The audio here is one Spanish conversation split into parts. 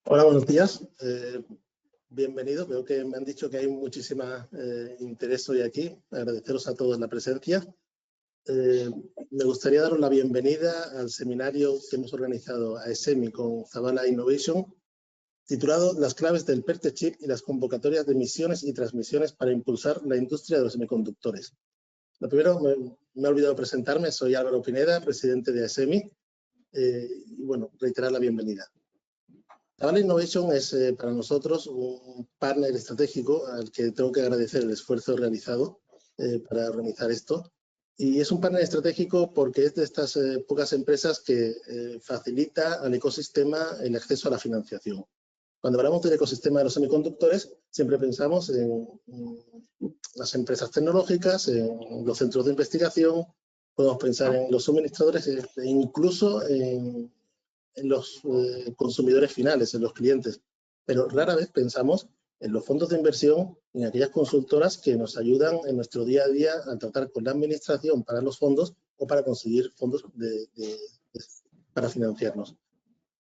Hola, buenos días. Bienvenidos. Veo que me han dicho que hay muchísimo interés hoy aquí. Agradeceros a todos la presencia. Me gustaría daros la bienvenida al seminario que hemos organizado a ESEMI con Zabala Innovation, titulado Las claves del PERTE Chip y las convocatorias de emisiones y transmisiones para impulsar la industria de los semiconductores. Lo primero, me he olvidado presentarme. Soy Álvaro Pineda, presidente de ESEMI. Y bueno, reiterar la bienvenida. Zabala Innovation es para nosotros un partner estratégico al que tengo que agradecer el esfuerzo realizado para organizar esto. Y es un partner estratégico porque es de estas pocas empresas que facilita al ecosistema el acceso a la financiación. Cuando hablamos del ecosistema de los semiconductores, siempre pensamos en las empresas tecnológicas, en los centros de investigación, podemos pensar en los suministradores e incluso en los consumidores finales, en los clientes, pero rara vez pensamos en los fondos de inversión, en aquellas consultoras que nos ayudan en nuestro día a día a tratar con la administración para los fondos o para conseguir fondos para financiarnos.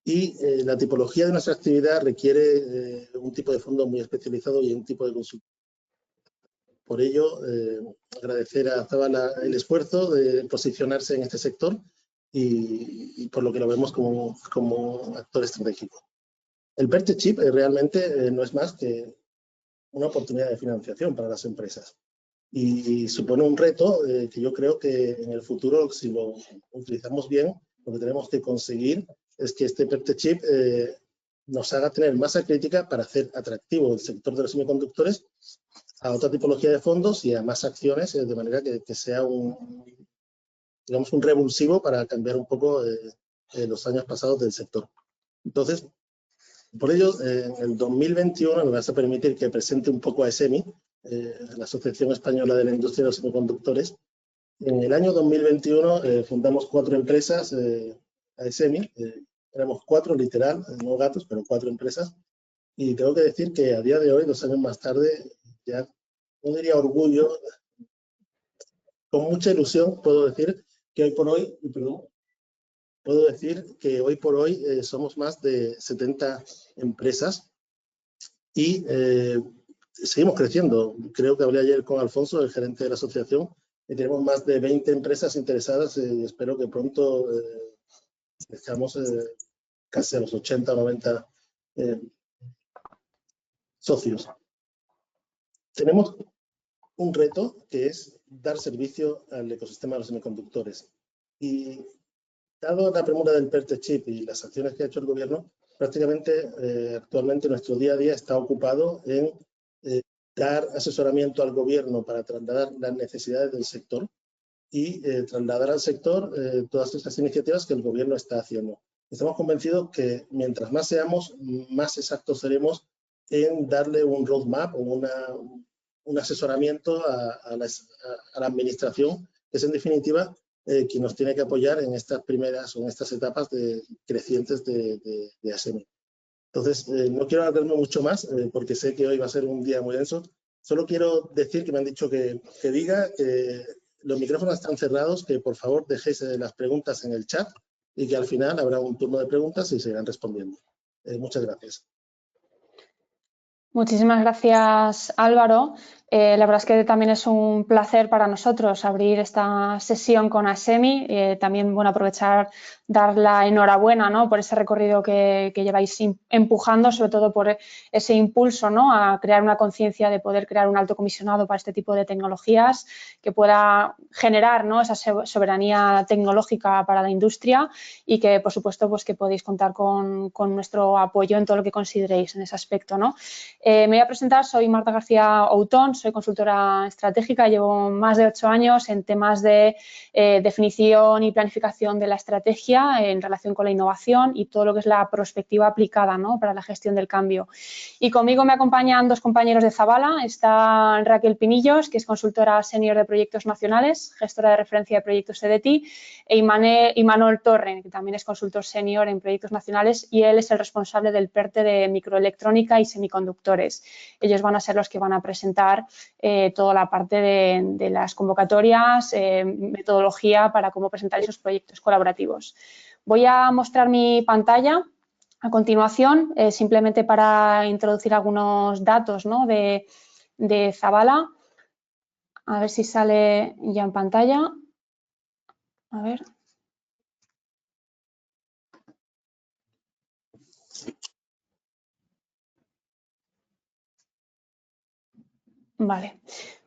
Y la tipología de nuestra actividad requiere un tipo de fondo muy especializado y un tipo de consultoría. Por ello, agradecer a Zabala el esfuerzo de posicionarse en este sector y por lo que lo vemos como actor estratégico. El PERTE Chip realmente no es más que una oportunidad de financiación para las empresas y supone un reto que yo creo que en el futuro, si lo utilizamos bien, lo que tenemos que conseguir es que este PERTE Chip nos haga tener masa crítica para hacer atractivo el sector de los semiconductores a otra tipología de fondos y a más acciones, de manera que sea un revulsivo para cambiar un poco los años pasados del sector. Entonces, por ello, en el 2021 me vas a permitir que presente un poco a ESEMI, la Asociación Española de la Industria de los Semiconductores. En el año 2021 fundamos 4 empresas a ESEMI. Éramos 4 literal, no gatos, pero 4 empresas. Y tengo que decir que a día de hoy, 2 años más tarde, ya no diría orgullo, con mucha ilusión puedo decir que hoy por hoy, somos más de 70 empresas y seguimos creciendo. Creo que hablé ayer con Alfonso, el gerente de la asociación, y tenemos más de 20 empresas interesadas y espero que pronto estemos casi a los 80 o 90 socios. Tenemos un reto que es dar servicio al ecosistema de los semiconductores. Y dado la premura del PERTE Chip y las acciones que ha hecho el gobierno, prácticamente actualmente nuestro día a día está ocupado en dar asesoramiento al gobierno para trasladar las necesidades del sector y trasladar al sector todas estas iniciativas que el gobierno está haciendo. Estamos convencidos que mientras más seamos, más exactos seremos en darle un roadmap o un asesoramiento a la administración, que es en definitiva quien nos tiene que apoyar en estas primeras o en estas etapas crecientes de ESEMI. Entonces, no quiero alargarme mucho más porque sé que hoy va a ser un día muy denso. Solo quiero decir que me han dicho que diga que los micrófonos están cerrados, que por favor dejéis las preguntas en el chat y que al final habrá un turno de preguntas y se irán respondiendo. Muchas gracias. Muchísimas gracias, Álvaro. La verdad es que también es un placer para nosotros abrir esta sesión con ESEMI. También, bueno, aprovechar, dar la enhorabuena, ¿no?, por ese recorrido que lleváis empujando, sobre todo por ese impulso, ¿no?, a crear una conciencia de poder crear un alto comisionado para este tipo de tecnologías que pueda generar, ¿no?, esa soberanía tecnológica para la industria y que, por supuesto, pues que podéis contar con nuestro apoyo en todo lo que consideréis en ese aspecto, ¿no? Me voy a presentar, soy Marta García Outón, soy consultora estratégica, llevo más de 8 años en temas de definición y planificación de la estrategia en relación con la innovación y todo lo que es la prospectiva aplicada, ¿no?, para la gestión del cambio. Y conmigo me acompañan 2 compañeros de Zabala, está Raquel Pinillos, que es consultora senior de proyectos nacionales, gestora de referencia de proyectos EDTI, e Imanol Torren, que también es consultor senior en proyectos nacionales y él es el responsable del PERTE de microelectrónica y semiconductores. Ellos van a ser los que van a presentar toda la parte de las convocatorias, metodología para cómo presentar esos proyectos colaborativos. Voy a mostrar mi pantalla. A continuación, simplemente para introducir algunos datos, ¿no?, de Zabala, a ver si sale ya en pantalla. A ver. Vale.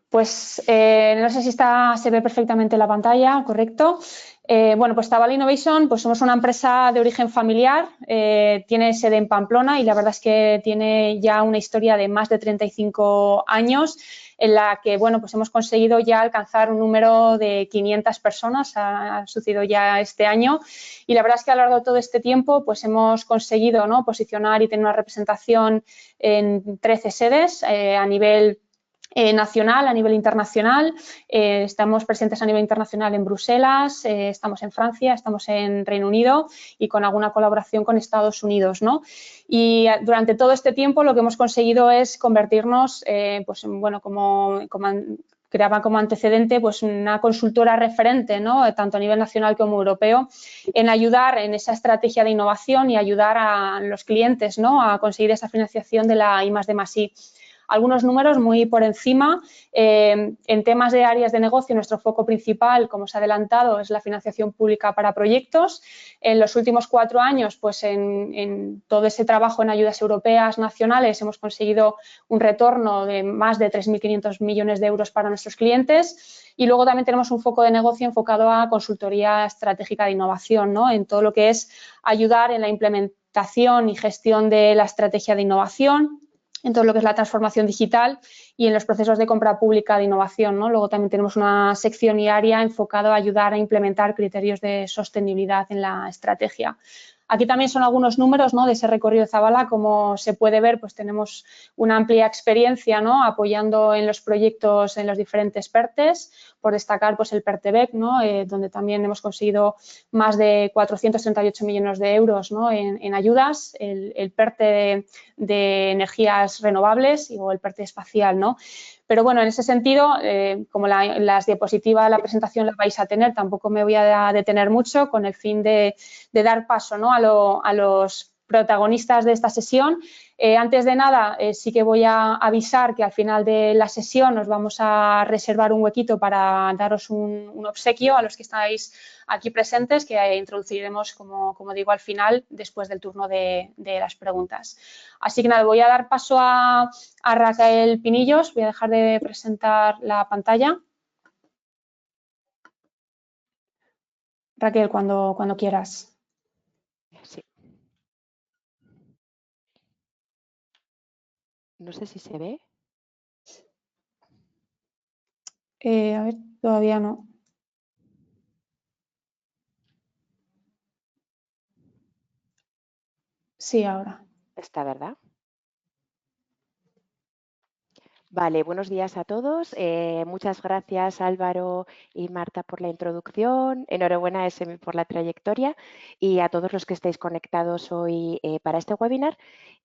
Pues no sé si se ve perfectamente la pantalla, ¿correcto? Bueno, pues Zabala Innovation, pues somos una empresa de origen familiar, tiene sede en Pamplona y la verdad es que tiene ya una historia de más de 35 años en la que, bueno, pues hemos conseguido ya alcanzar un número de 500 personas, ha sucedido ya este año, y la verdad es que a lo largo de todo este tiempo pues hemos conseguido, ¿no?, posicionar y tener una representación en 13 sedes a nivel nacional, a nivel internacional. Estamos presentes a nivel internacional en Bruselas, estamos en Francia, estamos en Reino Unido y con alguna colaboración con Estados Unidos, ¿no? Y durante todo este tiempo lo que hemos conseguido es convertirnos, pues, bueno, creaba como antecedente pues una consultora referente, ¿no?, tanto a nivel nacional como europeo, en ayudar en esa estrategia de innovación y ayudar a los clientes, ¿no?, a conseguir esa financiación de la I+D+I. Algunos números muy por encima. En temas de áreas de negocio, nuestro foco principal, como se ha adelantado, es la financiación pública para proyectos. En los últimos 4 años, pues en todo ese trabajo en ayudas europeas nacionales, hemos conseguido un retorno de más de 3.500 millones de euros para nuestros clientes. Y luego también tenemos un foco de negocio enfocado a consultoría estratégica de innovación, ¿no?, en todo lo que es ayudar en la implementación y gestión de la estrategia de innovación, en todo lo que es la transformación digital y en los procesos de compra pública de innovación, ¿no? Luego también tenemos una sección y área enfocada a ayudar a implementar criterios de sostenibilidad en la estrategia. Aquí también son algunos números, ¿no?, de ese recorrido de Zabala. Como se puede ver, pues tenemos una amplia experiencia, ¿no?, apoyando en los proyectos en los diferentes PERTEs, por destacar pues el PERTE-BEC, ¿no?, donde también hemos conseguido más de 438 millones de euros, ¿no?, en ayudas, el PERTE de energías renovables o el PERTE espacial, ¿no? Pero bueno, en ese sentido, como las diapositivas, la presentación la vais a tener, tampoco me voy a detener mucho con el fin de dar paso, ¿no?, a los protagonistas de esta sesión. Antes de nada, sí que voy a avisar que al final de la sesión nos vamos a reservar un huequito para daros un obsequio a los que estáis aquí presentes, que introduciremos, como digo, al final, después del turno de las preguntas. Así que nada, voy a dar paso a Raquel Pinillos. Voy a dejar de presentar la pantalla. Raquel, cuando quieras. Sí. No sé si se ve. A ver, todavía no. Sí, ahora. Está, ¿verdad? Vale, buenos días a todos. Muchas gracias, Álvaro y Marta, por la introducción. Enhorabuena, Esemi, por la trayectoria y a todos los que estáis conectados hoy para este webinar.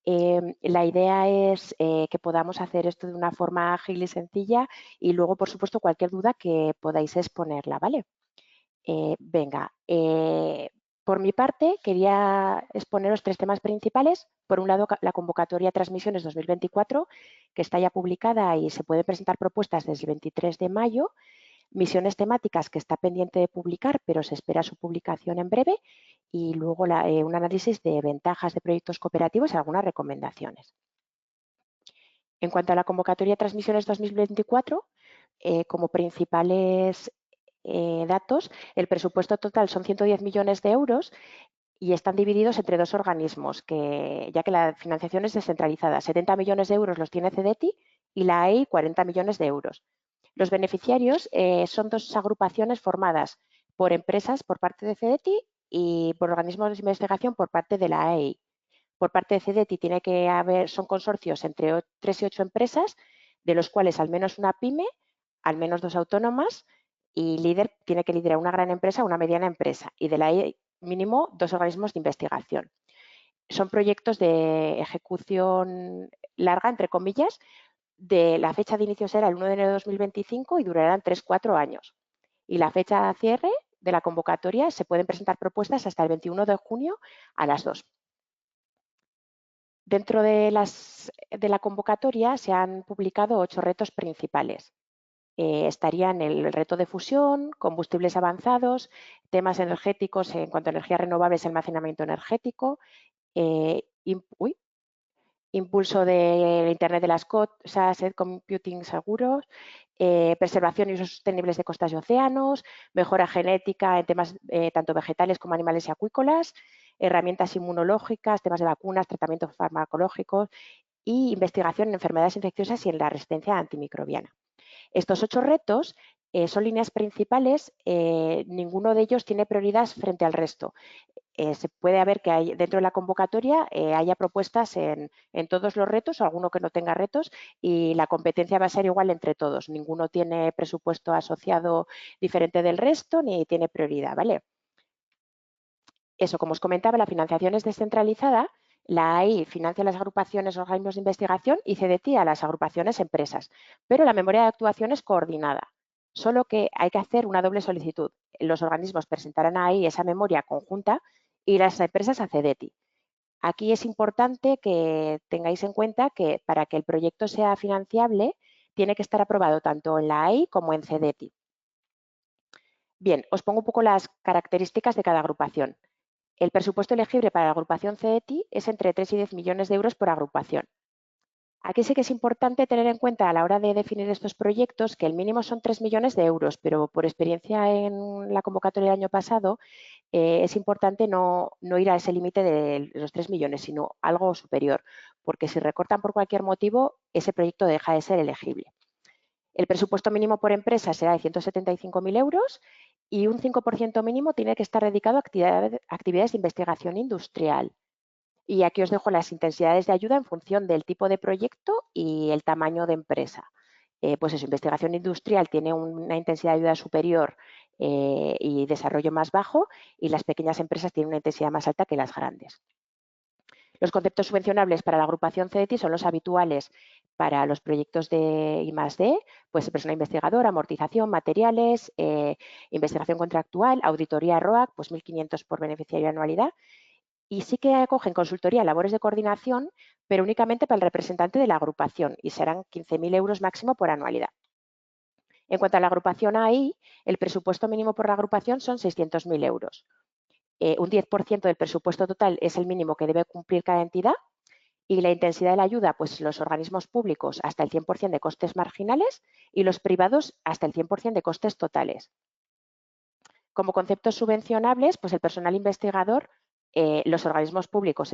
La idea es que podamos hacer esto de una forma ágil y sencilla y luego, por supuesto, cualquier duda que podáis exponerla, ¿vale? Venga, por mi parte, quería exponeros 3 temas principales. Por un lado, la convocatoria Transmisiones 2024, que está ya publicada y se pueden presentar propuestas desde el 23 de mayo. Misiones temáticas, que está pendiente de publicar, pero se espera su publicación en breve. Y luego un análisis de ventajas de proyectos cooperativos y algunas recomendaciones. En cuanto a la convocatoria Transmisiones 2024, como principales datos, el presupuesto total son 110 millones de euros y están divididos entre 2 organismos, ya que la financiación es descentralizada. 70 millones de euros los tiene CEDETI y la AEI 40 millones de euros. Los beneficiarios son 2 agrupaciones formadas por empresas por parte de CEDETI y por organismos de investigación por parte de la AEI. Por parte de CEDETI son consorcios entre 3 y 8 empresas, de los cuales al menos una pyme, al menos 2 autónomas, y líder tiene que liderar una gran empresa o una mediana empresa, y de la mínimo 2 organismos de investigación. Son proyectos de ejecución larga, entre comillas. La fecha de inicio será el 1 de enero de 2025 y durarán 3-4 años. Y la fecha de cierre de la convocatoria, se pueden presentar propuestas hasta el 21 de junio a las 2. Dentro de la convocatoria se han publicado 8 retos principales. Estarían el reto de fusión, combustibles avanzados, temas energéticos en cuanto a energías renovables y almacenamiento energético, impulso de Internet de las cosas, edge computing seguros, preservación y usos sostenibles de costas y océanos, mejora genética en temas tanto vegetales como animales y acuícolas, herramientas inmunológicas, temas de vacunas, tratamientos farmacológicos y investigación en enfermedades infecciosas y en la resistencia antimicrobiana. Estos 8 retos son líneas principales, ninguno de ellos tiene prioridad frente al resto. Se puede haber que dentro de la convocatoria haya propuestas en todos los retos o alguno que no tenga retos y la competencia va a ser igual entre todos. Ninguno tiene presupuesto asociado diferente del resto ni tiene prioridad, ¿vale? Eso, como os comentaba, la financiación es descentralizada. La AI financia las agrupaciones, organismos de investigación y CDT a las agrupaciones empresas, pero la memoria de actuación es coordinada. Solo que hay que hacer una doble solicitud. Los organismos presentarán ahí esa memoria conjunta y las empresas a CDT. Aquí es importante que tengáis en cuenta que para que el proyecto sea financiable tiene que estar aprobado tanto en la AI como en CDT. Bien, os pongo un poco las características de cada agrupación. El presupuesto elegible para la agrupación CDT es entre 3 y 10 millones de euros por agrupación. Aquí sí que es importante tener en cuenta a la hora de definir estos proyectos que el mínimo son 3 millones de euros, pero por experiencia en la convocatoria del año pasado es importante no ir a ese límite de los 3 millones, sino algo superior, porque si recortan por cualquier motivo, ese proyecto deja de ser elegible. El presupuesto mínimo por empresa será de 175.000 euros y un 5% mínimo tiene que estar dedicado a actividades de investigación industrial. Y aquí os dejo las intensidades de ayuda en función del tipo de proyecto y el tamaño de empresa. Pues eso, investigación industrial tiene una intensidad de ayuda superior y desarrollo más bajo, y las pequeñas empresas tienen una intensidad más alta que las grandes. Los conceptos subvencionables para la agrupación CDT son los habituales para los proyectos de I+D, pues persona investigadora, amortización, materiales, investigación contractual, auditoría ROAC, pues 1.500 por beneficiario anualidad. Y sí que acogen consultoría, labores de coordinación, pero únicamente para el representante de la agrupación y serán 15.000 euros máximo por anualidad. En cuanto a la agrupación AI, el presupuesto mínimo por la agrupación son 600.000 euros. Un 10% del presupuesto total es el mínimo que debe cumplir cada entidad y la intensidad de la ayuda, pues los organismos públicos hasta el 100% de costes marginales y los privados hasta el 100% de costes totales. Como conceptos subvencionables, pues el personal investigador, los organismos públicos,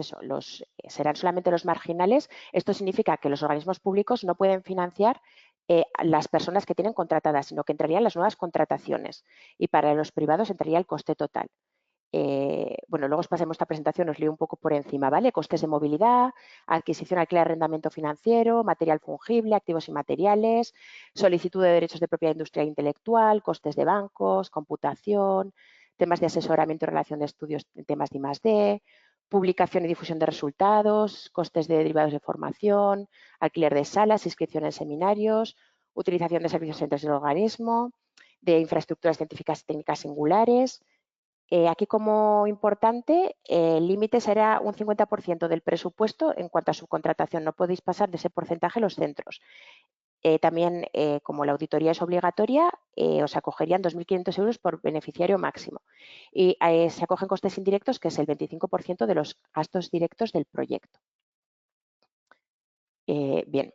serán solamente los marginales. Esto significa que los organismos públicos no pueden financiar las personas que tienen contratadas, sino que entrarían las nuevas contrataciones y para los privados entraría el coste total. Bueno, luego os pasemos esta presentación, os leo un poco por encima, ¿vale? Costes de movilidad, adquisición, alquiler, arrendamiento financiero, material fungible, activos inmateriales, solicitud de derechos de propiedad industrial e intelectual, costes de bancos, computación, temas de asesoramiento y relación de estudios en temas de I+D, publicación y difusión de resultados, costes de derivados de formación, alquiler de salas, inscripción en seminarios, utilización de servicios centros del organismo, de infraestructuras científicas y técnicas singulares. Aquí, como importante, el límite será un 50% del presupuesto en cuanto a subcontratación. No podéis pasar de ese porcentaje los centros. También, como la auditoría es obligatoria, os acogerían 2.500 euros por beneficiario máximo. Y se acogen costes indirectos, que es el 25% de los gastos directos del proyecto. Bien.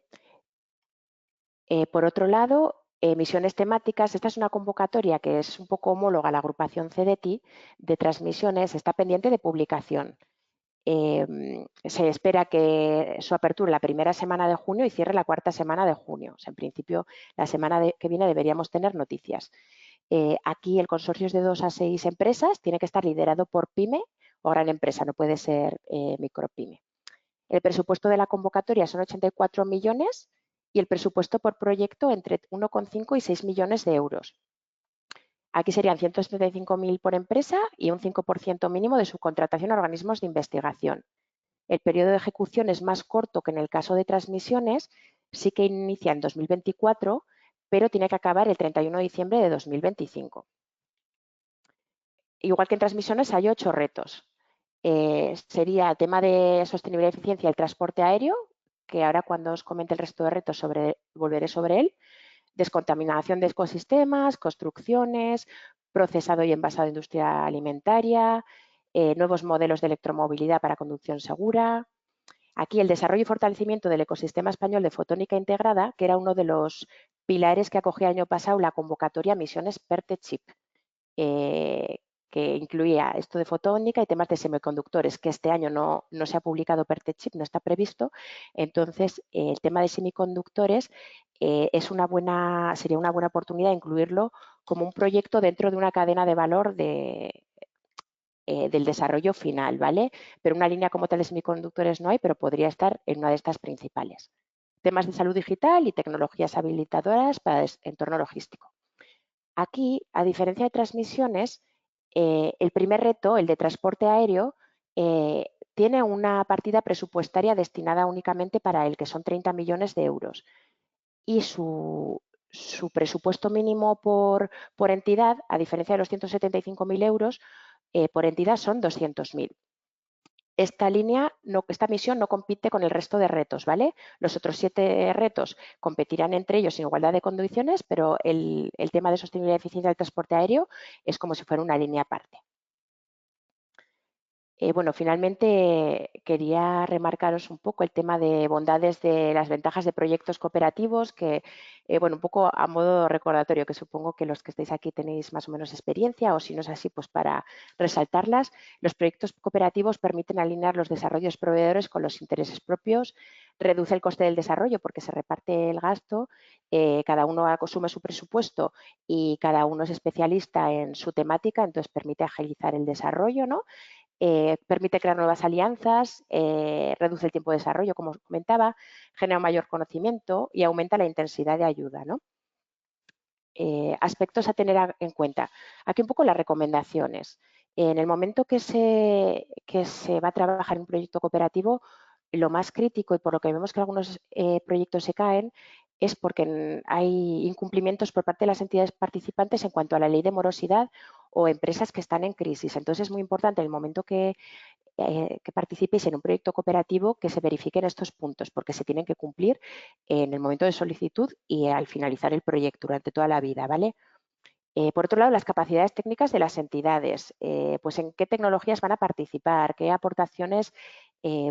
Por otro lado, misiones temáticas. Esta es una convocatoria que es un poco homóloga a la agrupación CDT de transmisiones, está pendiente de publicación. Se espera que su apertura la primera semana de junio y cierre la cuarta semana de junio. O sea, en principio, la semana que viene deberíamos tener noticias. Aquí el consorcio es de 2 a 6 empresas, tiene que estar liderado por PYME o gran empresa, no puede ser micropyme. El presupuesto de la convocatoria son 84 millones y el presupuesto por proyecto entre 1,5 y 6 millones de euros. Aquí serían 175.000 por empresa y un 5% mínimo de subcontratación a organismos de investigación. El periodo de ejecución es más corto que en el caso de transmisiones, sí que inicia en 2024, pero tiene que acabar el 31 de diciembre de 2025. Igual que en transmisiones hay 8 retos. sería el tema de sostenibilidad y eficiencia del transporte aéreo, que ahora cuando os comente el resto de retos volveré sobre él. Descontaminación de ecosistemas, construcciones, procesado y envasado de industria alimentaria, nuevos modelos de electromovilidad para conducción segura. Aquí el desarrollo y fortalecimiento del ecosistema español de fotónica integrada, que era uno de los pilares que acogía el año pasado la convocatoria Misiones PERTE-CHIP, que incluía esto de fotónica y temas de semiconductores, que este año no se ha publicado PERTE-CHIP, no está previsto. Entonces, el tema de semiconductores sería una buena oportunidad de incluirlo como un proyecto dentro de una cadena de valor del desarrollo final, ¿vale? Pero una línea como tal de semiconductores no hay, pero podría estar en una de estas principales. Temas de salud digital y tecnologías habilitadoras para el entorno logístico. Aquí, a diferencia de transmisiones, el primer reto, el de transporte aéreo, tiene una partida presupuestaria destinada únicamente para él, que son 30 millones de euros. Y su presupuesto mínimo por entidad, a diferencia de los 175.000 euros, por entidad son 200.000. Esta misión no compite con el resto de retos, ¿vale? Los otros 7 retos competirán entre ellos en igualdad de condiciones, pero el tema de sostenibilidad y eficiencia del transporte aéreo es como si fuera una línea aparte. Bueno, finalmente quería remarcaros un poco el tema de bondades de las ventajas de proyectos cooperativos, que, bueno, un poco a modo recordatorio, que supongo que los que estáis aquí tenéis más o menos experiencia, o si no es así, pues para resaltarlas. Los proyectos cooperativos permiten alinear los desarrollos proveedores con los intereses propios, reduce el coste del desarrollo porque se reparte el gasto, cada uno asume su presupuesto y cada uno es especialista en su temática, entonces permite agilizar el desarrollo, ¿no? Permite crear nuevas alianzas, reduce el tiempo de desarrollo, como os comentaba, genera un mayor conocimiento y aumenta la intensidad de ayuda, ¿no? Aspectos a tener en cuenta. Aquí un poco las recomendaciones. En el momento que se va a trabajar en un proyecto cooperativo, lo más crítico y por lo que vemos que algunos proyectos se caen es porque hay incumplimientos por parte de las entidades participantes en cuanto a la ley de morosidad o empresas que están en crisis. Entonces es muy importante en el momento que participéis en un proyecto cooperativo que se verifiquen estos puntos porque se tienen que cumplir en el momento de solicitud y al finalizar el proyecto durante toda la vida, ¿vale? Por otro lado, las capacidades técnicas de las entidades, pues en qué tecnologías van a participar, qué aportaciones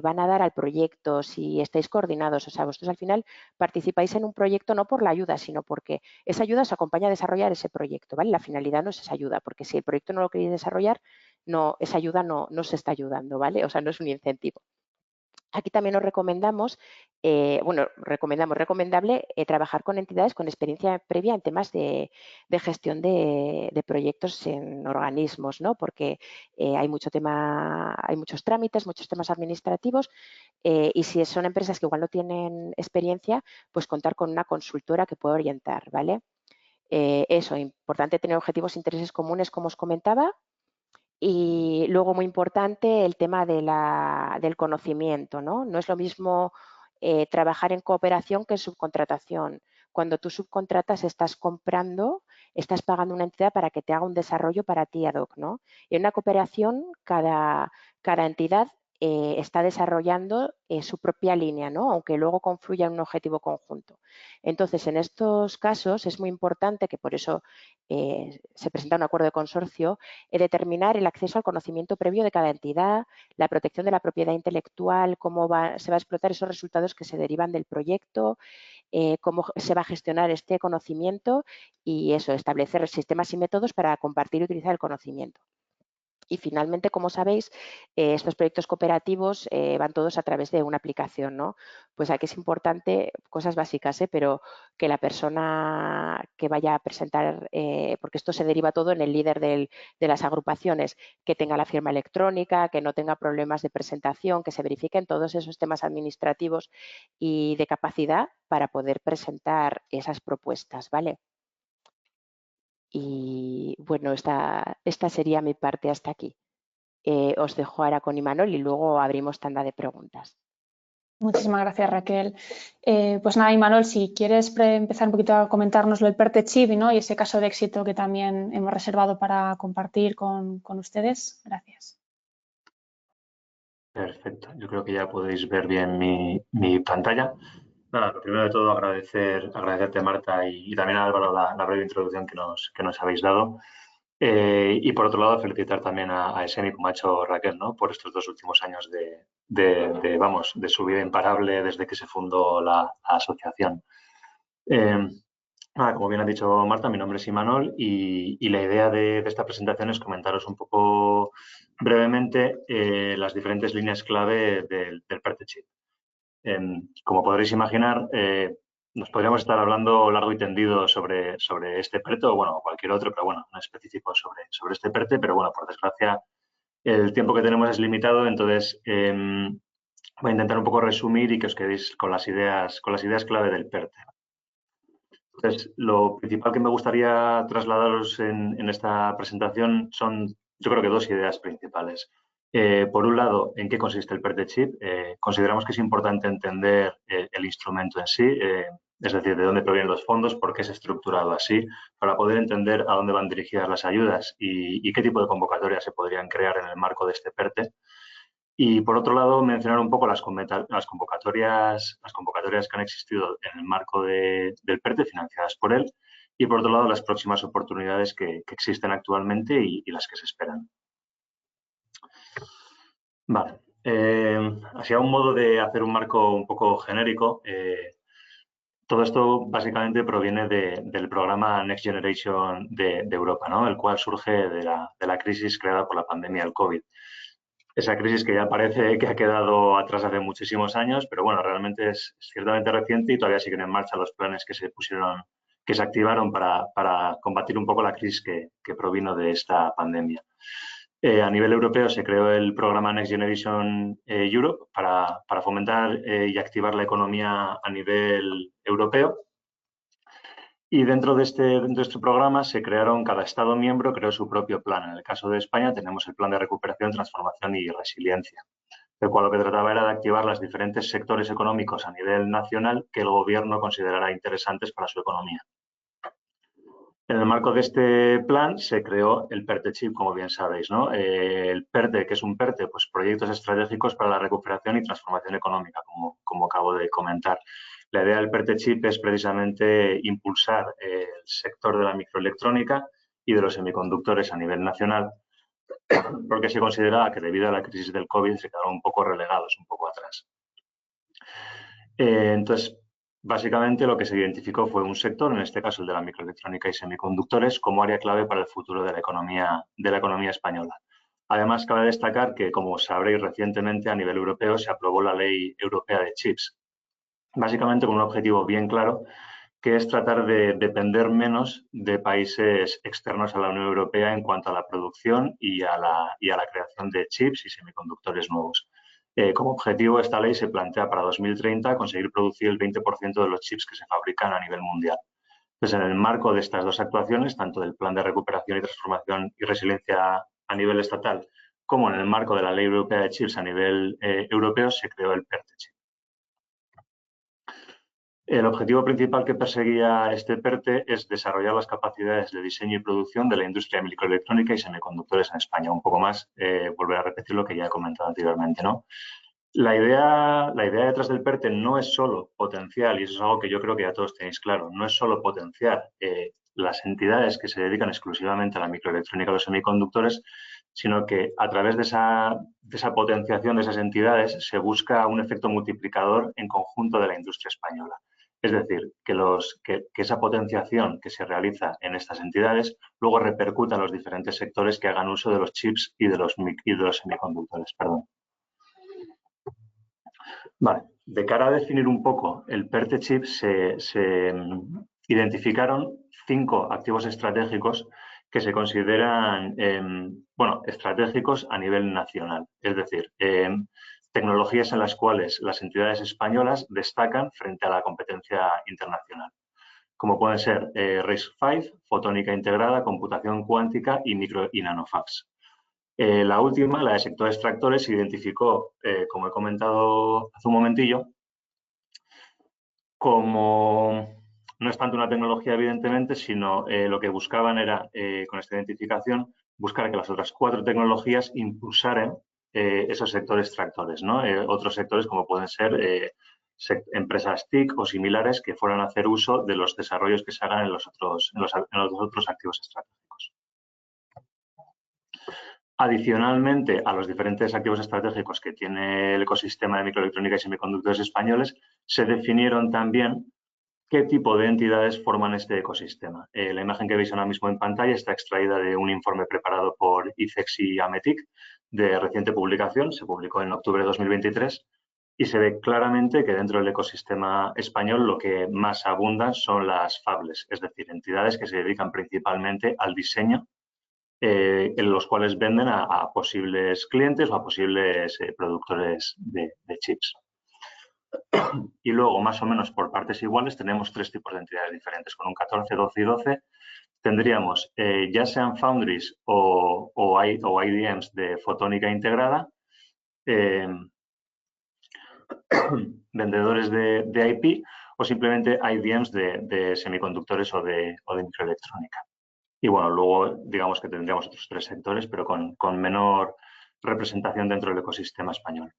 van a dar al proyecto, si estáis coordinados. O sea, vosotros al final participáis en un proyecto no por la ayuda, sino porque esa ayuda os acompaña a desarrollar ese proyecto, ¿vale? La finalidad no es esa ayuda, porque si el proyecto no lo queréis desarrollar, esa ayuda no se está ayudando, ¿vale? O sea, no es un incentivo. Aquí también os recomendamos, recomendable trabajar con entidades con experiencia previa en temas de gestión de proyectos en organismos, ¿no? Porque hay muchos trámites, muchos temas administrativos y si son empresas que igual no tienen experiencia, pues contar con una consultora que pueda orientar, ¿vale? Eso, importante tener objetivos e intereses comunes, como os comentaba. Y luego, muy importante, el tema del conocimiento, ¿no? No es lo mismo trabajar en cooperación que en subcontratación. Cuando tú subcontratas estás pagando una entidad para que te haga un desarrollo para ti ad hoc, ¿no? Y en una cooperación, cada entidad está desarrollando su propia línea, ¿no? Aunque luego confluya en un objetivo conjunto. Entonces, en estos casos es muy importante, que por eso se presenta un acuerdo de consorcio, determinar el acceso al conocimiento previo de cada entidad, la protección de la propiedad intelectual, cómo se va a explotar esos resultados que se derivan del proyecto, cómo se va a gestionar este conocimiento y eso, establecer sistemas y métodos para compartir y utilizar el conocimiento. Y finalmente, como sabéis, estos proyectos cooperativos van todos a través de una aplicación, ¿no? Pues aquí es importante, cosas básicas, pero que la persona que vaya a presentar, porque esto se deriva todo en el líder de las agrupaciones, que tenga la firma electrónica, que no tenga problemas de presentación, que se verifiquen todos esos temas administrativos y de capacidad para poder presentar esas propuestas, ¿vale? Y bueno, esta sería mi parte hasta aquí. Os dejo ahora con Imanol y luego abrimos tanda de preguntas. Muchísimas gracias, Raquel. Pues nada, Imanol, si quieres empezar un poquito a comentarnos lo del PERTE-CHIP, ¿no? Y ese caso de éxito que también hemos reservado para compartir con ustedes. Gracias. Perfecto, yo creo que ya podéis ver bien mi pantalla. Nada, lo primero de todo agradecerte Marta y también a Álvaro la breve introducción que nos habéis dado. Y por otro lado, felicitar también a Esemi, como ha hecho Raquel, ¿no? Por estos 2 últimos años de su vida imparable desde que se fundó la asociación. Como bien ha dicho Marta, mi nombre es Imanol y la idea de esta presentación es comentaros un poco brevemente las diferentes líneas clave del PERTE-CHIP. Como podréis imaginar, nos podríamos estar hablando largo y tendido sobre este PERTE o bueno, cualquier otro, pero bueno, no específico sobre este PERTE, pero bueno, por desgracia el tiempo que tenemos es limitado, entonces voy a intentar un poco resumir y que os quedéis con las ideas clave del PERTE. Entonces, lo principal que me gustaría trasladaros en esta presentación son, yo creo que 2 ideas principales. Por un lado, ¿en qué consiste el PERTE-CHIP? Consideramos que es importante entender el instrumento en sí, es decir, de dónde provienen los fondos, por qué es estructurado así, para poder entender a dónde van dirigidas las ayudas y qué tipo de convocatorias se podrían crear en el marco de este PERTE. Y por otro lado, mencionar un poco las convocatorias que han existido en el marco del PERTE, financiadas por él, y por otro lado, las próximas oportunidades que existen actualmente y las que se esperan. Vale. Así a un modo de hacer un marco un poco genérico, todo esto básicamente proviene del programa Next Generation de Europa, ¿no? El cual surge de la crisis creada por la pandemia del COVID. Esa crisis que ya parece que ha quedado atrás hace muchísimos años, pero bueno, realmente es ciertamente reciente y todavía siguen en marcha los planes que se activaron para combatir un poco la crisis que provino de esta pandemia. A nivel europeo se creó el programa Next Generation Europe para fomentar y activar la economía a nivel europeo. Y dentro de este programa se crearon, cada Estado miembro creó su propio plan. En el caso de España tenemos el Plan de Recuperación, Transformación y Resiliencia, el cual lo que trataba era de activar los diferentes sectores económicos a nivel nacional que el Gobierno considerara interesantes para su economía. En el marco de este plan se creó el PERTE-CHIP, como bien sabéis, ¿no? El PERTE, ¿qué es un PERTE? Pues proyectos estratégicos para la recuperación y transformación económica, como acabo de comentar. La idea del PERTE-CHIP es precisamente impulsar el sector de la microelectrónica y de los semiconductores a nivel nacional, porque se consideraba que debido a la crisis del COVID se quedaron un poco relegados, un poco atrás. Entonces, básicamente lo que se identificó fue un sector, en este caso el de la microelectrónica y semiconductores, como área clave para el futuro de la economía española. Además, cabe destacar que, como sabréis, recientemente a nivel europeo se aprobó la Ley Europea de Chips, básicamente con un objetivo bien claro, que es tratar de depender menos de países externos a la Unión Europea en cuanto a la producción y a la creación de chips y semiconductores nuevos. Como objetivo, esta ley se plantea para 2030 conseguir producir el 20% de los chips que se fabrican a nivel mundial. Entonces, en el marco de estas 2 actuaciones, tanto del Plan de Recuperación y Transformación y Resiliencia a nivel estatal, como en el marco de la Ley Europea de Chips a nivel europeo, se creó el PERTE-CHIP. El objetivo principal que perseguía este PERTE es desarrollar las capacidades de diseño y producción de la industria microelectrónica y semiconductores en España. Un poco más, volver a repetir lo que ya he comentado anteriormente, ¿no? La idea detrás del PERTE no es solo potencial, y eso es algo que yo creo que ya todos tenéis claro, no es solo potenciar las entidades que se dedican exclusivamente a la microelectrónica y los semiconductores, sino que a través de esa potenciación de esas entidades se busca un efecto multiplicador en conjunto de la industria española. Es decir, que esa potenciación que se realiza en estas entidades luego repercuta en los diferentes sectores que hagan uso de los chips y de los semiconductores. Perdón. Vale, de cara a definir un poco el PERTE-CHIP se identificaron 5 activos estratégicos que se consideran, estratégicos a nivel nacional. Es decir, tecnologías en las cuales las entidades españolas destacan frente a la competencia internacional, como pueden ser RISC-V, fotónica integrada, computación cuántica y micro y nanofax. La última, la de sector extractores, se identificó, como he comentado hace un momentillo, como no es tanto una tecnología, evidentemente, sino lo que buscaban era, con esta identificación, buscar que las otras 4 tecnologías impulsaran esos sectores tractores, ¿no? Otros sectores como pueden ser empresas TIC o similares que fueran a hacer uso de los desarrollos que se hagan en los otros activos estratégicos. Adicionalmente a los diferentes activos estratégicos que tiene el ecosistema de microelectrónica y semiconductores españoles, se definieron también qué tipo de entidades forman este ecosistema. La imagen que veis ahora mismo en pantalla está extraída de un informe preparado por ICEX y AMETIC de reciente publicación, se publicó en octubre de 2023, y se ve claramente que dentro del ecosistema español lo que más abundan son las fables, es decir, entidades que se dedican principalmente al diseño, en los cuales venden a posibles clientes o a posibles productores de chips. Y luego, más o menos por partes iguales, tenemos tres tipos de entidades diferentes. Con un 14, 12 y 12 tendríamos ya sean foundries o IDMs de fotónica integrada, vendedores de IP o simplemente IDMs de semiconductores o de microelectrónica. Y bueno, luego digamos que tendríamos otros tres sectores, pero con menor representación dentro del ecosistema español.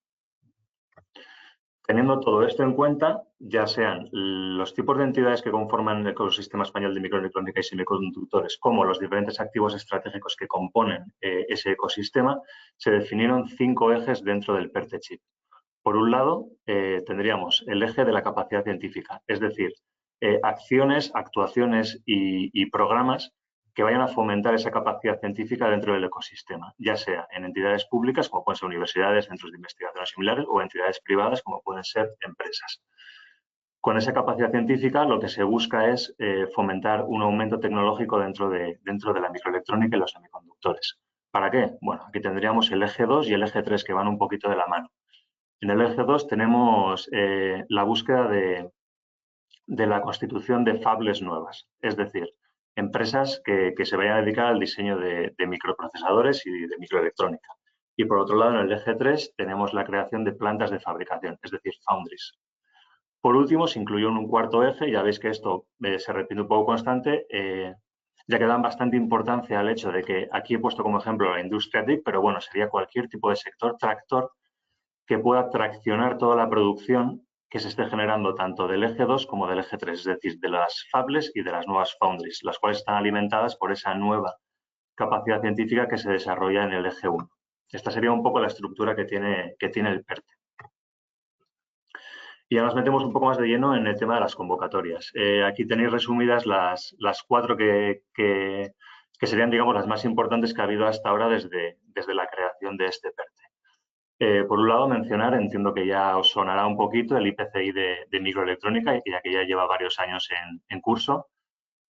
Teniendo todo esto en cuenta, ya sean los tipos de entidades que conforman el ecosistema español de microelectrónica y semiconductores, como los diferentes activos estratégicos que componen ese ecosistema, se definieron 5 ejes dentro del PERTE Chip. Por un lado, tendríamos el eje de la capacidad científica, es decir, acciones, actuaciones y programas que vayan a fomentar esa capacidad científica dentro del ecosistema, ya sea en entidades públicas, como pueden ser universidades, centros de investigación similares, o entidades privadas, como pueden ser empresas. Con esa capacidad científica, lo que se busca es fomentar un aumento tecnológico dentro de la microelectrónica y los semiconductores. ¿Para qué? Bueno, aquí tendríamos el eje 2 y el eje 3 que van un poquito de la mano. En el eje 2 tenemos la búsqueda de la constitución de fables nuevas, es decir, empresas que se vayan a dedicar al diseño de microprocesadores y de microelectrónica. Y por otro lado, en el eje 3 tenemos la creación de plantas de fabricación, es decir, foundries. Por último, se incluyó en un cuarto eje, ya veis que esto se repite un poco constante, ya que dan bastante importancia al hecho de que aquí he puesto como ejemplo la industria TIC, pero bueno, sería cualquier tipo de sector tractor que pueda traccionar toda la producción que se esté generando tanto del eje 2 como del eje 3, es decir, de las fables y de las nuevas foundries, las cuales están alimentadas por esa nueva capacidad científica que se desarrolla en el eje 1. Esta sería un poco la estructura que tiene el PERTE. Y ya nos metemos un poco más de lleno en el tema de las convocatorias. Aquí tenéis resumidas las 4 que serían, digamos, las más importantes que ha habido hasta ahora desde la creación de este PERTE. Por un lado, mencionar, entiendo que ya os sonará un poquito, el IPCI de microelectrónica, ya que ya lleva varios años en curso.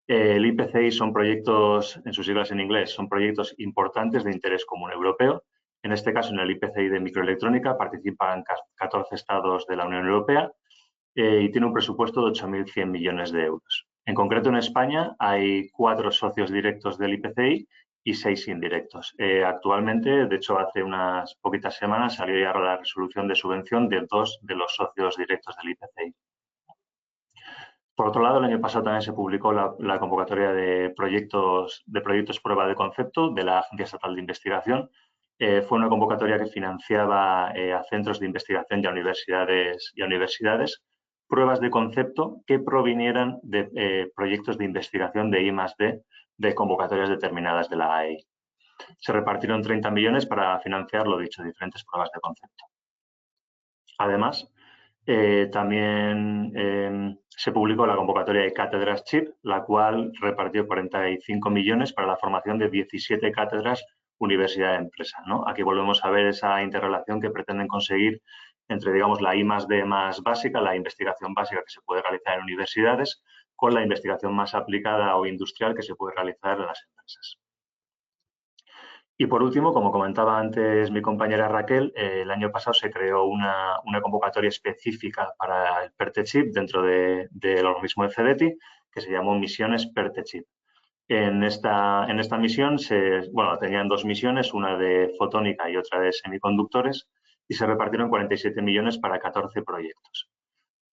El IPCI son proyectos, en sus siglas en inglés, son proyectos importantes de interés común europeo. En este caso, en el IPCI de microelectrónica participan 14 estados de la Unión Europea y tiene un presupuesto de 8.100 millones de euros. En concreto, en España hay 4 socios directos del IPCI y 6 indirectos. Actualmente, de hecho, hace unas poquitas semanas salió ya la resolución de subvención de 2 de los socios directos del IPCI. Por otro lado, el año pasado también se publicó la convocatoria de proyectos prueba de concepto de la Agencia Estatal de Investigación. Fue una convocatoria que financiaba a centros de investigación y a universidades pruebas de concepto que provinieran de proyectos de investigación de I+D de convocatorias determinadas de la AEI. Se repartieron 30 millones para financiar, lo dicho, diferentes pruebas de concepto. Además, también se publicó la convocatoria de cátedras CHIP, la cual repartió 45 millones para la formación de 17 cátedras universidad-empresa, ¿no? Aquí volvemos a ver esa interrelación que pretenden conseguir entre, digamos, la I+D más básica, la investigación básica que se puede realizar en universidades, con la investigación más aplicada o industrial que se puede realizar en las empresas. Y por último, como comentaba antes mi compañera Raquel, el año pasado se creó una convocatoria específica para el PERTE Chip dentro del organismo de CEDETI, que se llamó Misiones PERTE Chip. En esta misión, tenían 2 misiones, una de fotónica y otra de semiconductores, y se repartieron 47 millones para 14 proyectos.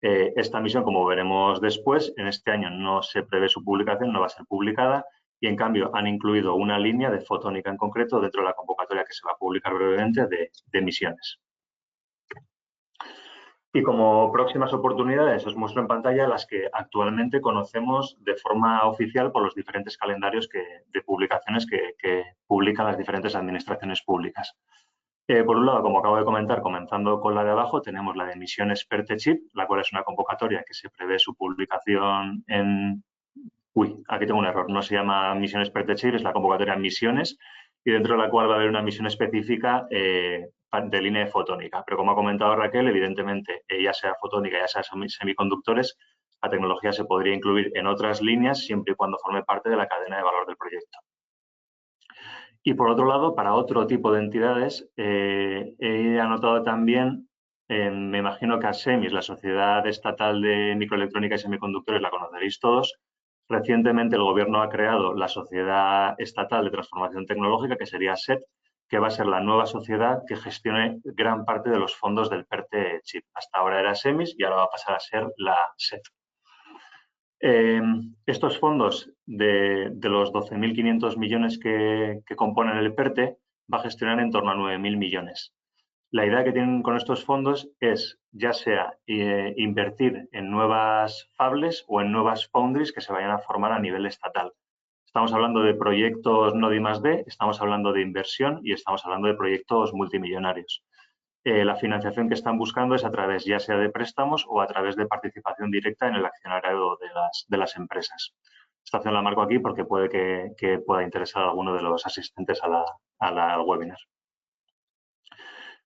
Esta misión, como veremos después, en este año no se prevé su publicación, no va a ser publicada, y en cambio han incluido una línea de fotónica en concreto dentro de la convocatoria que se va a publicar brevemente de misiones. Y como próximas oportunidades os muestro en pantalla las que actualmente conocemos de forma oficial por los diferentes calendarios de publicaciones que publican las diferentes administraciones públicas. Por un lado, como acabo de comentar, comenzando con la de abajo, tenemos la de Misiones PERTE-CHIP, la cual es una convocatoria que se prevé su publicación en... Uy, aquí tengo un error, no se llama Misiones PERTE-CHIP, es la convocatoria Misiones, y dentro de la cual va a haber una misión específica de línea de fotónica. Pero como ha comentado Raquel, evidentemente, ya sea fotónica, ya sea semiconductores, la tecnología se podría incluir en otras líneas siempre y cuando forme parte de la cadena de valor del proyecto. Y por otro lado, para otro tipo de entidades, he anotado también, me imagino que ASEMIS, la Sociedad Estatal de Microelectrónica y Semiconductores, la conoceréis todos. Recientemente el Gobierno ha creado la Sociedad Estatal de Transformación Tecnológica, que sería SET, que va a ser la nueva sociedad que gestione gran parte de los fondos del PERTE-CHIP. Hasta ahora era ASEMIS y ahora va a pasar a ser la SET. Estos fondos de los 12.500 millones que componen el PERTE va a gestionar en torno a 9.000 millones. La idea que tienen con estos fondos es ya sea invertir en nuevas fables o en nuevas foundries que se vayan a formar a nivel estatal. Estamos hablando de proyectos no de I+D, estamos hablando de inversión y estamos hablando de proyectos multimillonarios. La financiación que están buscando es a través ya sea de préstamos o a través de participación directa en el accionariado de las empresas. Esta opción la marco aquí porque puede que pueda interesar a alguno de los asistentes al webinar.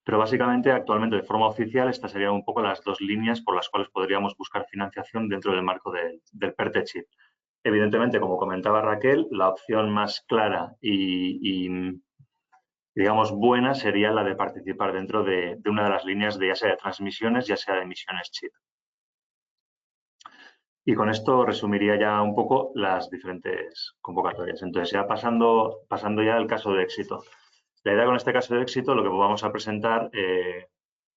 Pero básicamente, actualmente, de forma oficial, estas serían un poco las dos líneas por las cuales podríamos buscar financiación dentro del marco del PERTE-CHIP. Evidentemente, como comentaba Raquel, la opción más clara y digamos, buena sería la de participar dentro de una de las líneas de ya sea de transmisiones, ya sea de misiones chip. Y con esto resumiría ya un poco las diferentes convocatorias. Entonces, ya pasando ya al caso de éxito. La idea con este caso de éxito, lo que vamos a presentar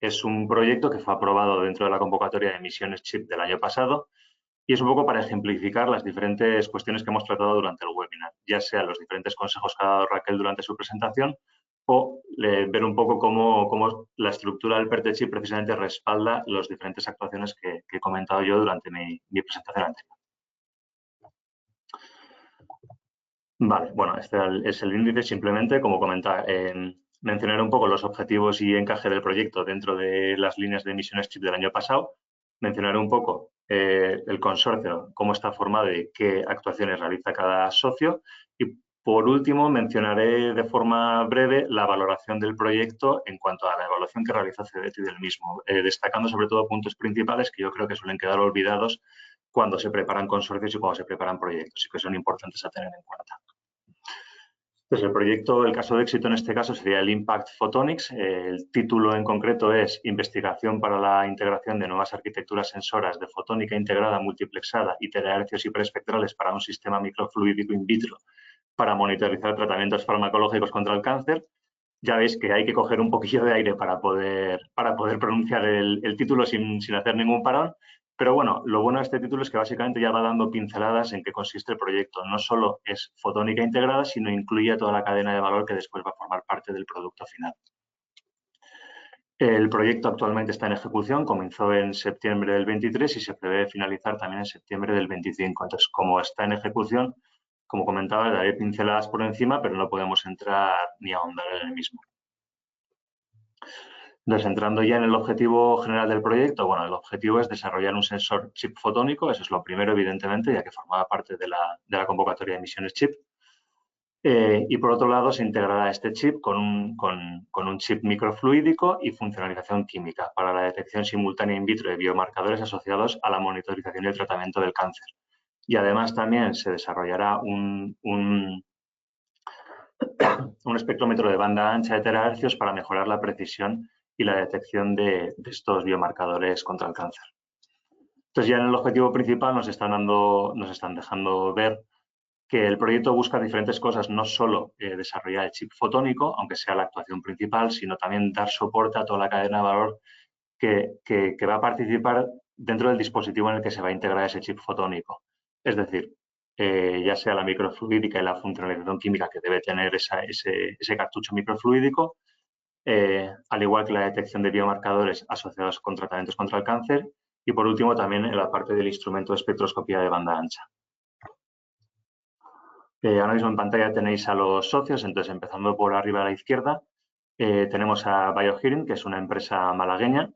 es un proyecto que fue aprobado dentro de la convocatoria de misiones chip del año pasado y es un poco para ejemplificar las diferentes cuestiones que hemos tratado durante el webinar, ya sea los diferentes consejos que ha dado Raquel durante su presentación o ver un poco cómo la estructura del PERTE-CHIP precisamente respalda las diferentes actuaciones que he comentado yo durante mi presentación anterior. Vale, bueno, este es el índice. Simplemente, como comentaba, mencionar un poco los objetivos y encaje del proyecto dentro de las líneas de misiones chip del año pasado. Mencionar un poco el consorcio, cómo está formado y qué actuaciones realiza cada socio. Y, por último, mencionaré de forma breve la valoración del proyecto en cuanto a la evaluación que realiza CEDETI del mismo, destacando sobre todo puntos principales que yo creo que suelen quedar olvidados cuando se preparan consorcios y cuando se preparan proyectos y que son importantes a tener en cuenta. Pues el proyecto, el caso de éxito en este caso sería el Impact Photonics. El título en concreto es Investigación para la integración de nuevas arquitecturas sensoras de fotónica integrada, multiplexada y terahercios hiperespectrales para un sistema microfluídico in vitro para monitorizar tratamientos farmacológicos contra el cáncer. Ya veis que hay que coger un poquillo de aire para poder pronunciar el título sin hacer ningún parón. Pero bueno, lo bueno de este título es que básicamente ya va dando pinceladas en qué consiste el proyecto. No solo es fotónica integrada, sino incluye toda la cadena de valor que después va a formar parte del producto final. El proyecto actualmente está en ejecución, comenzó en septiembre del 23 y se prevé finalizar también en septiembre del 25. Entonces, como está en ejecución, como comentaba, daré pinceladas por encima, pero no podemos entrar ni ahondar en el mismo. Entonces, entrando ya en el objetivo general del proyecto, bueno, el objetivo es desarrollar un sensor chip fotónico, eso es lo primero, evidentemente, ya que formaba parte de la convocatoria de misiones chip. Y por otro lado, se integrará este chip con un chip microfluídico y funcionalización química para la detección simultánea in vitro de biomarcadores asociados a la monitorización y el tratamiento del cáncer. Y además también se desarrollará un espectrómetro de banda ancha de terahercios para mejorar la precisión y la detección de estos biomarcadores contra el cáncer. Entonces, ya en el objetivo principal nos están dejando ver que el proyecto busca diferentes cosas, no solo desarrollar el chip fotónico, aunque sea la actuación principal, sino también dar soporte a toda la cadena de valor que va a participar dentro del dispositivo en el que se va a integrar ese chip fotónico. Es decir, ya sea la microfluídica y la funcionalización química que debe tener ese cartucho microfluídico, al igual que la detección de biomarcadores asociados con tratamientos contra el cáncer y, por último, también en la parte del instrumento de espectroscopía de banda ancha. Ahora mismo en pantalla tenéis a los socios, entonces empezando por arriba a la izquierda, tenemos a BioHearing, que es una empresa malagueña,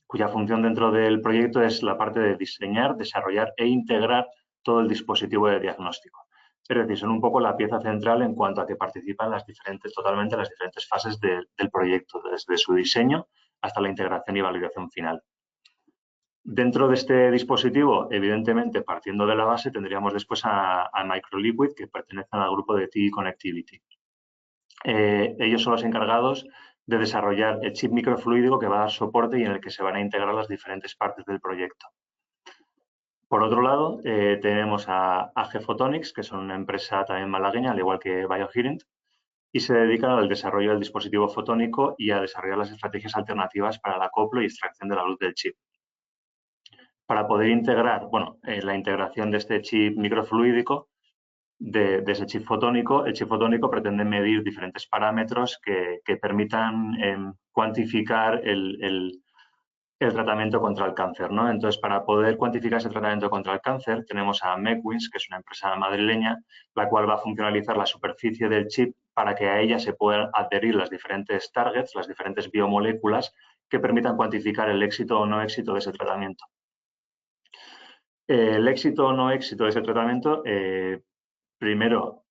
cuya función dentro del proyecto es la parte de diseñar, desarrollar e integrar todo el dispositivo de diagnóstico. Es decir, son un poco la pieza central en cuanto a que participan totalmente las diferentes fases del proyecto, desde su diseño hasta la integración y validación final. Dentro de este dispositivo, evidentemente, partiendo de la base, tendríamos después a Microliquid, que pertenecen al grupo de TI Connectivity. Ellos son los encargados de desarrollar el chip microfluídico que va a dar soporte y en el que se van a integrar las diferentes partes del proyecto. Por otro lado, tenemos a AG Photonics, que son una empresa también malagueña, al igual que BioHearing, y se dedican al desarrollo del dispositivo fotónico y a desarrollar las estrategias alternativas para el acoplo y extracción de la luz del chip. Para poder integrar, la integración de este chip microfluídico, de ese chip fotónico, el chip fotónico pretende medir diferentes parámetros que permitan cuantificar el tratamiento contra el cáncer, ¿no? Entonces, para poder cuantificar ese tratamiento contra el cáncer, tenemos a Mequins, que es una empresa madrileña, la cual va a funcionalizar la superficie del chip para que a ella se puedan adherir las diferentes targets, las diferentes biomoléculas que permitan cuantificar el éxito o no éxito de ese tratamiento. El éxito o no éxito de ese tratamiento, primero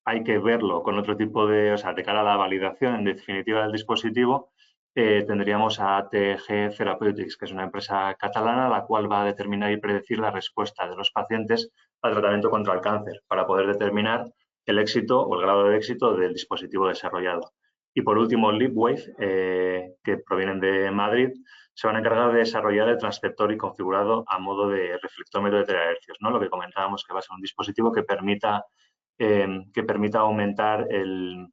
hay que verlo con otro tipo de cara a la validación en definitiva del dispositivo. Tendríamos a ATG Therapeutics, que es una empresa catalana, la cual va a determinar y predecir la respuesta de los pacientes al tratamiento contra el cáncer para poder determinar el éxito o el grado de éxito del dispositivo desarrollado. Y por último, Leapwave, que provienen de Madrid, se van a encargar de desarrollar el transceptor y configurado a modo de reflectómetro de terahercios, ¿no? Lo que comentábamos, que va a ser un dispositivo que permita aumentar el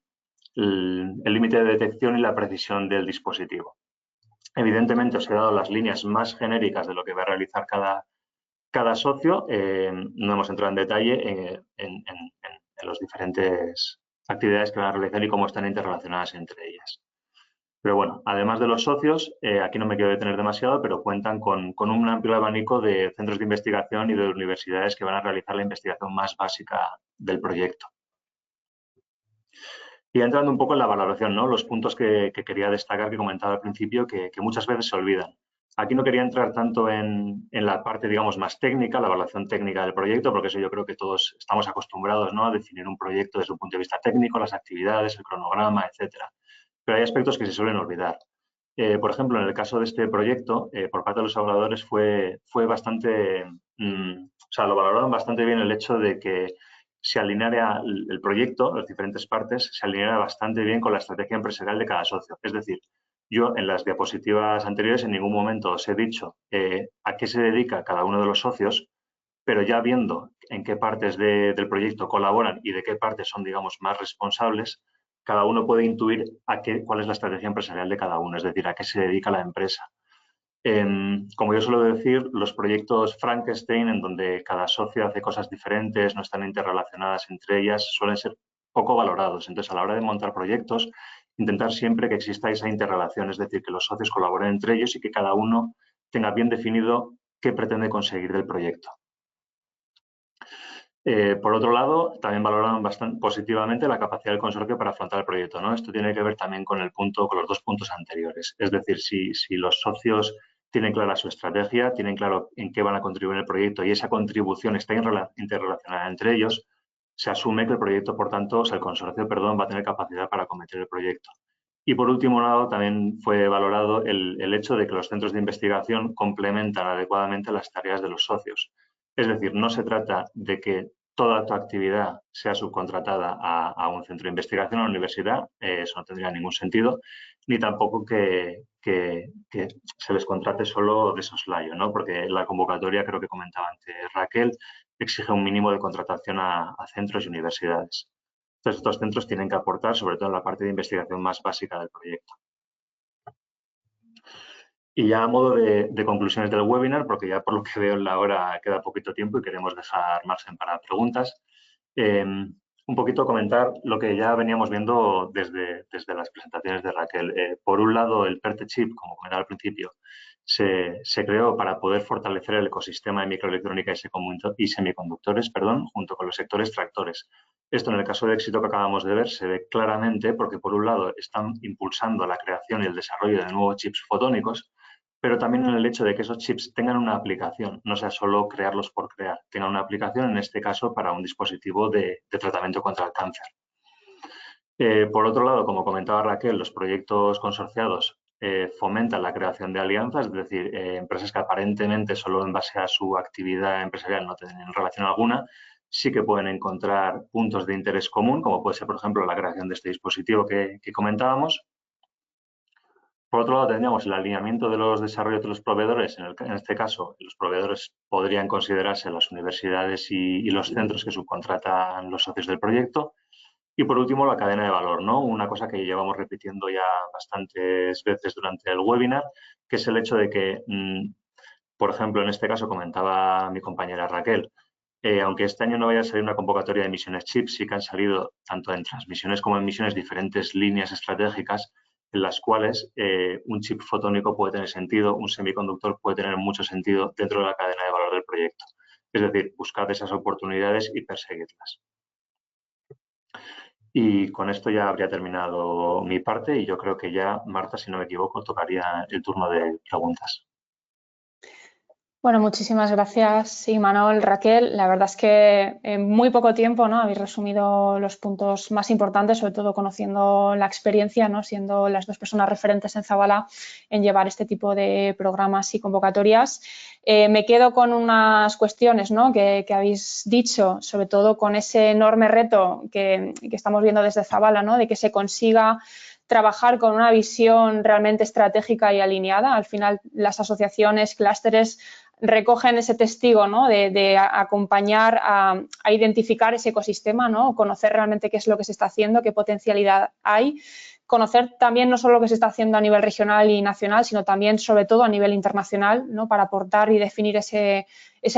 límite de detección y la precisión del dispositivo. Evidentemente, os he dado las líneas más genéricas de lo que va a realizar cada socio. No hemos entrado en detalle en las diferentes actividades que van a realizar y cómo están interrelacionadas entre ellas. Pero bueno, además de los socios, aquí no me quiero detener demasiado, pero cuentan con un amplio abanico de centros de investigación y de universidades que van a realizar la investigación más básica del proyecto. Y entrando un poco en la valoración, ¿no? Los puntos que quería destacar, que comentaba al principio, que muchas veces se olvidan. Aquí no quería entrar tanto en la parte, digamos, más técnica, la evaluación técnica del proyecto, porque eso yo creo que todos estamos acostumbrados, ¿no?, a definir un proyecto desde un punto de vista técnico, las actividades, el cronograma, etcétera. Pero hay aspectos que se suelen olvidar. Por ejemplo, en el caso de este proyecto, por parte de los evaluadores fue bastante, lo valoraron bastante bien el hecho de que se alineara el proyecto, las diferentes partes, se alineara bastante bien con la estrategia empresarial de cada socio. Es decir, yo en las diapositivas anteriores en ningún momento os he dicho a qué se dedica cada uno de los socios, pero ya viendo en qué partes del proyecto colaboran y de qué partes son, digamos, más responsables, cada uno puede intuir cuál es la estrategia empresarial de cada uno, es decir, a qué se dedica la empresa. Como yo suelo decir, los proyectos Frankenstein, en donde cada socio hace cosas diferentes, no están interrelacionadas entre ellas, suelen ser poco valorados. Entonces, a la hora de montar proyectos, intentar siempre que exista esa interrelación, es decir, que los socios colaboren entre ellos y que cada uno tenga bien definido qué pretende conseguir del proyecto. Por otro lado, también valoraron bastante positivamente la capacidad del consorcio para afrontar el proyecto, ¿no? Esto tiene que ver también con los dos puntos anteriores. Es decir, si los socios tienen clara su estrategia, tienen claro en qué van a contribuir en el proyecto y esa contribución está interrelacionada entre ellos, se asume que el proyecto, por tanto, el consorcio, va a tener capacidad para acometer el proyecto. Y por último lado, también fue valorado el hecho de que los centros de investigación complementan adecuadamente las tareas de los socios. Es decir, no se trata de que toda tu actividad sea subcontratada a un centro de investigación, a una universidad, eso no tendría ningún sentido, ni tampoco que se les contrate solo de soslayo, ¿no? Porque la convocatoria, creo que comentaba antes Raquel, exige un mínimo de contratación a centros y universidades. Entonces, estos centros tienen que aportar, sobre todo en la parte de investigación más básica del proyecto. Y ya a modo de conclusiones del webinar, porque ya por lo que veo en la hora queda poquito tiempo y queremos dejar margen para preguntas, un poquito comentar lo que ya veníamos viendo desde las presentaciones de Raquel. Por un lado, el PERTE Chip, como comentaba al principio, se creó para poder fortalecer el ecosistema de microelectrónica y semiconductores, junto con los sectores tractores. Esto, en el caso de éxito que acabamos de ver, se ve claramente porque, por un lado, están impulsando la creación y el desarrollo de nuevos chips fotónicos, pero también en el hecho de que esos chips tengan una aplicación, no sea solo crearlos por crear, tengan una aplicación, en este caso, para un dispositivo de tratamiento contra el cáncer. Por otro lado, como comentaba Raquel, los proyectos consorciados fomentan la creación de alianzas, es decir, empresas que aparentemente solo en base a su actividad empresarial no tienen relación alguna, sí que pueden encontrar puntos de interés común, como puede ser, por ejemplo, la creación de este dispositivo que comentábamos. Por otro lado, tendríamos el alineamiento de los desarrollos de los proveedores. En este caso, los proveedores podrían considerarse las universidades y los centros que subcontratan los socios del proyecto. Y por último, la cadena de valor, ¿no? Una cosa que llevamos repitiendo ya bastantes veces durante el webinar, que es el hecho de que, por ejemplo, en este caso comentaba mi compañera Raquel, aunque este año no vaya a salir una convocatoria de misiones chips, sí que han salido tanto en transmisiones como en misiones diferentes líneas estratégicas en las cuales un chip fotónico puede tener sentido, un semiconductor puede tener mucho sentido dentro de la cadena de valor del proyecto. Es decir, buscar esas oportunidades y perseguirlas. Y con esto ya habría terminado mi parte y yo creo que ya, Marta, si no me equivoco, tocaría el turno de preguntas. Bueno, muchísimas gracias, Imanol, Raquel. La verdad es que en muy poco tiempo, ¿no?, habéis resumido los puntos más importantes, sobre todo conociendo la experiencia, ¿no?, siendo las dos personas referentes en Zabala en llevar este tipo de programas y convocatorias. Me quedo con unas cuestiones, ¿no?, que habéis dicho, sobre todo con ese enorme reto que estamos viendo desde Zabala, ¿no?, de que se consiga trabajar con una visión realmente estratégica y alineada. Al final, las asociaciones, clústeres, recogen ese testigo, ¿no?, de acompañar a identificar ese ecosistema, ¿no?, conocer realmente qué es lo que se está haciendo, qué potencialidad hay, conocer también no solo lo que se está haciendo a nivel regional y nacional, sino también, sobre todo, a nivel internacional, ¿no?, para aportar y definir ese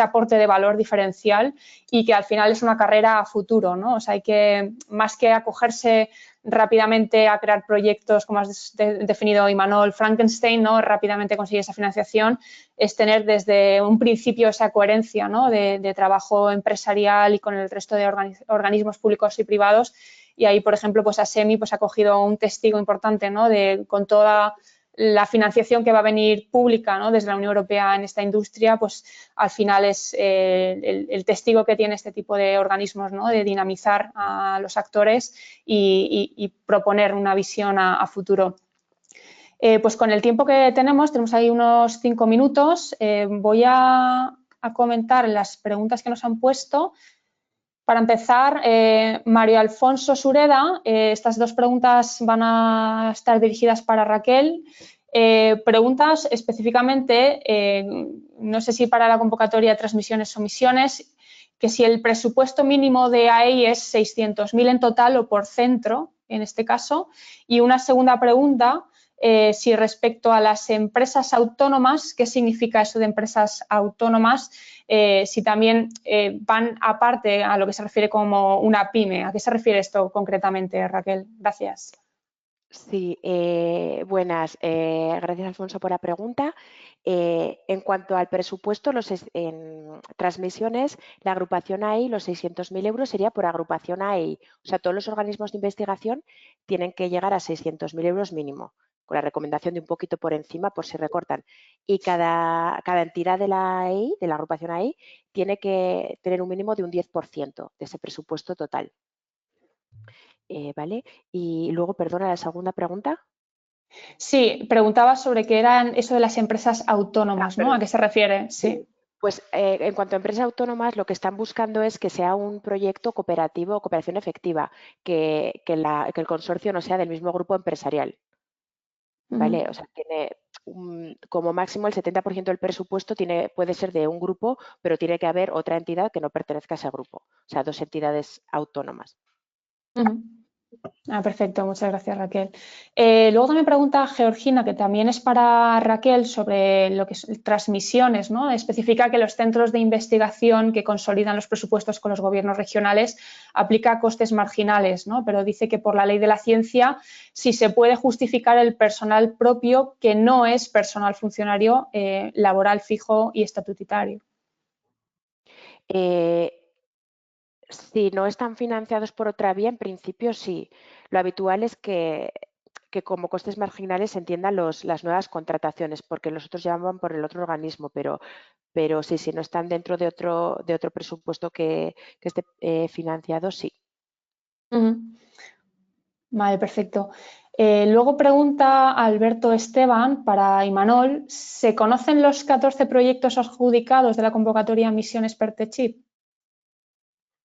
aporte de valor diferencial y que al final es una carrera a futuro, ¿no? O sea, hay que, más que acogerse rápidamente a crear proyectos, como has definido Imanol, Frankenstein, ¿no?, rápidamente conseguir esa financiación, es tener desde un principio esa coherencia, ¿no?, de trabajo empresarial y con el resto de organismos públicos y privados. Y ahí, por ejemplo, pues ASEMI pues, ha cogido un testigo importante, ¿no?, con toda la financiación que va a venir pública, ¿no?, desde la Unión Europea en esta industria, pues al final es el testigo que tiene este tipo de organismos, ¿no?, de dinamizar a los actores y proponer una visión a futuro. Pues con el tiempo que tenemos ahí unos 5 minutos, voy a comentar las preguntas que nos han puesto. Para empezar, Mario Alfonso Sureda, estas dos preguntas van a estar dirigidas para Raquel. Preguntas específicamente, no sé si para la convocatoria de transmisiones o misiones, que si el presupuesto mínimo de AEI es 600.000 en total o por centro, en este caso. Y una segunda pregunta, si respecto a las empresas autónomas, ¿qué significa eso de empresas autónomas? Si también van aparte a lo que se refiere como una pyme. ¿A qué se refiere esto concretamente, Raquel? Gracias. Sí, buenas. Gracias, Alfonso, por la pregunta. En cuanto al presupuesto, en transmisiones, la agrupación AEI, los 600.000 euros sería por agrupación AEI. O sea, todos los organismos de investigación tienen que llegar a 600.000 euros mínimo, con la recomendación de un poquito por encima por si recortan. Y cada entidad de la AEI, de la agrupación AEI, tiene que tener un mínimo de un 10% de ese presupuesto total. ¿Vale? Y luego, perdona, la segunda pregunta. Sí, preguntaba sobre qué eran eso de las empresas autónomas, ¿no? ¿A qué se refiere? Sí. Pues en cuanto a empresas autónomas, lo que están buscando es que sea un proyecto cooperativo o cooperación efectiva, que el consorcio no sea del mismo grupo empresarial. ¿Vale? O sea, tiene como máximo el 70% del presupuesto puede ser de un grupo, pero tiene que haber otra entidad que no pertenezca a ese grupo. O sea, 2 entidades autónomas. Perfecto, muchas gracias, Raquel. Luego también pregunta Georgina, que también es para Raquel, sobre lo que es transmisiones, ¿no? Especifica que los centros de investigación que consolidan los presupuestos con los gobiernos regionales aplica costes marginales, ¿no? Pero dice que por la ley de la ciencia sí se puede justificar el personal propio que no es personal funcionario laboral fijo y estatutario. Si no están financiados por otra vía, en principio sí. Lo habitual es que como costes marginales se entiendan las nuevas contrataciones, porque los otros llaman por el otro organismo, pero sí, si no están dentro de otro presupuesto que esté financiado, sí. Vale, perfecto. Luego pregunta Alberto Esteban para Imanol, ¿se conocen los 14 proyectos adjudicados de la convocatoria Misiones PERTE-CHIP?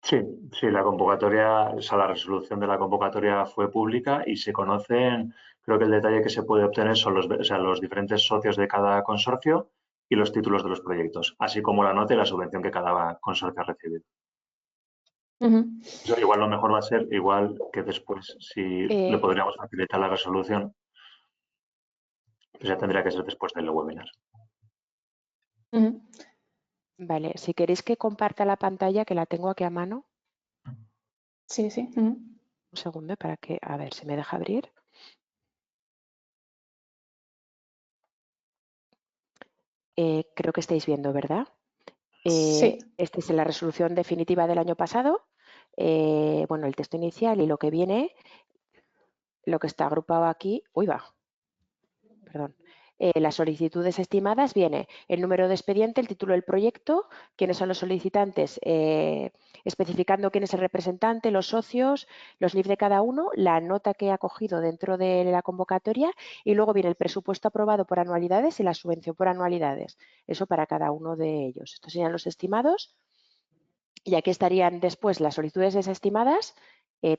Sí, la convocatoria, o sea, la resolución de la convocatoria fue pública y se conocen, creo que el detalle que se puede obtener son los diferentes socios de cada consorcio y los títulos de los proyectos, así como la nota y la subvención que cada consorcio ha recibido. Eso igual lo mejor va a ser, igual que después, si le podríamos facilitar la resolución, pues ya tendría que ser después del webinar. Vale, si queréis que comparta la pantalla, que la tengo aquí a mano. Sí. Un segundo para que, a ver si me deja abrir. Creo que estáis viendo, ¿verdad? Sí. Esta es la resolución definitiva del año pasado. Bueno, el texto inicial y lo que viene, lo que está agrupado aquí. Uy, va. Perdón. Las solicitudes estimadas viene el número de expediente, el título del proyecto, quiénes son los solicitantes, especificando quién es el representante, los socios, los NIF de cada uno, la nota que ha cogido dentro de la convocatoria y luego viene el presupuesto aprobado por anualidades y la subvención por anualidades. Eso para cada uno de ellos. Estos serían los estimados. Y aquí estarían después las solicitudes desestimadas,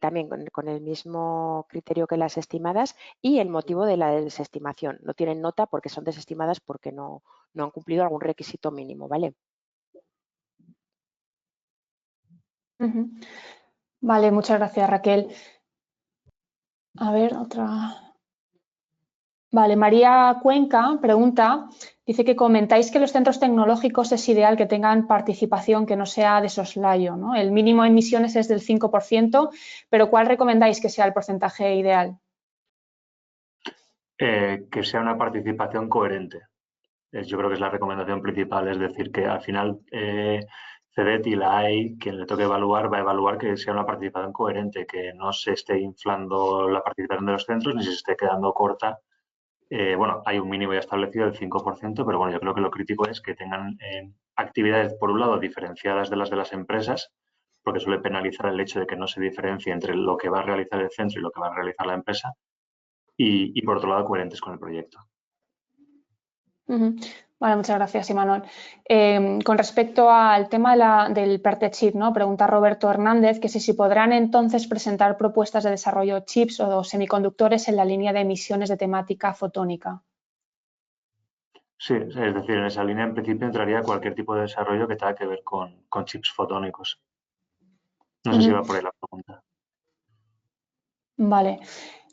también con el mismo criterio que las estimadas y el motivo de la desestimación. No tienen nota porque son desestimadas porque no han cumplido algún requisito mínimo, ¿vale? Vale, muchas gracias, Raquel. A ver, otra. Vale, María Cuenca pregunta, dice que comentáis que los centros tecnológicos es ideal que tengan participación que no sea de soslayo, ¿no? El mínimo en emisiones es del 5%, pero ¿cuál recomendáis que sea el porcentaje ideal? Que sea una participación coherente. Yo creo que es la recomendación principal, es decir, que al final CEDET y la AI, quien le toque evaluar, va a evaluar que sea una participación coherente, que no se esté inflando la participación de los centros ni se esté quedando corta. Bueno, hay un mínimo ya establecido del 5%, pero bueno, yo creo que lo crítico es que tengan actividades, por un lado, diferenciadas de las empresas, porque suele penalizar el hecho de que no se diferencie entre lo que va a realizar el centro y lo que va a realizar la empresa, y por otro lado, coherentes con el proyecto. Vale, muchas gracias, Imanol. Con respecto al tema del PERTE-CHIP, ¿no? Pregunta Roberto Hernández que si podrán entonces presentar propuestas de desarrollo chips o semiconductores en la línea de emisiones de temática fotónica. Sí, es decir, en esa línea en principio entraría cualquier tipo de desarrollo que tenga que ver con chips fotónicos. No sé si va por ahí la pregunta. Vale.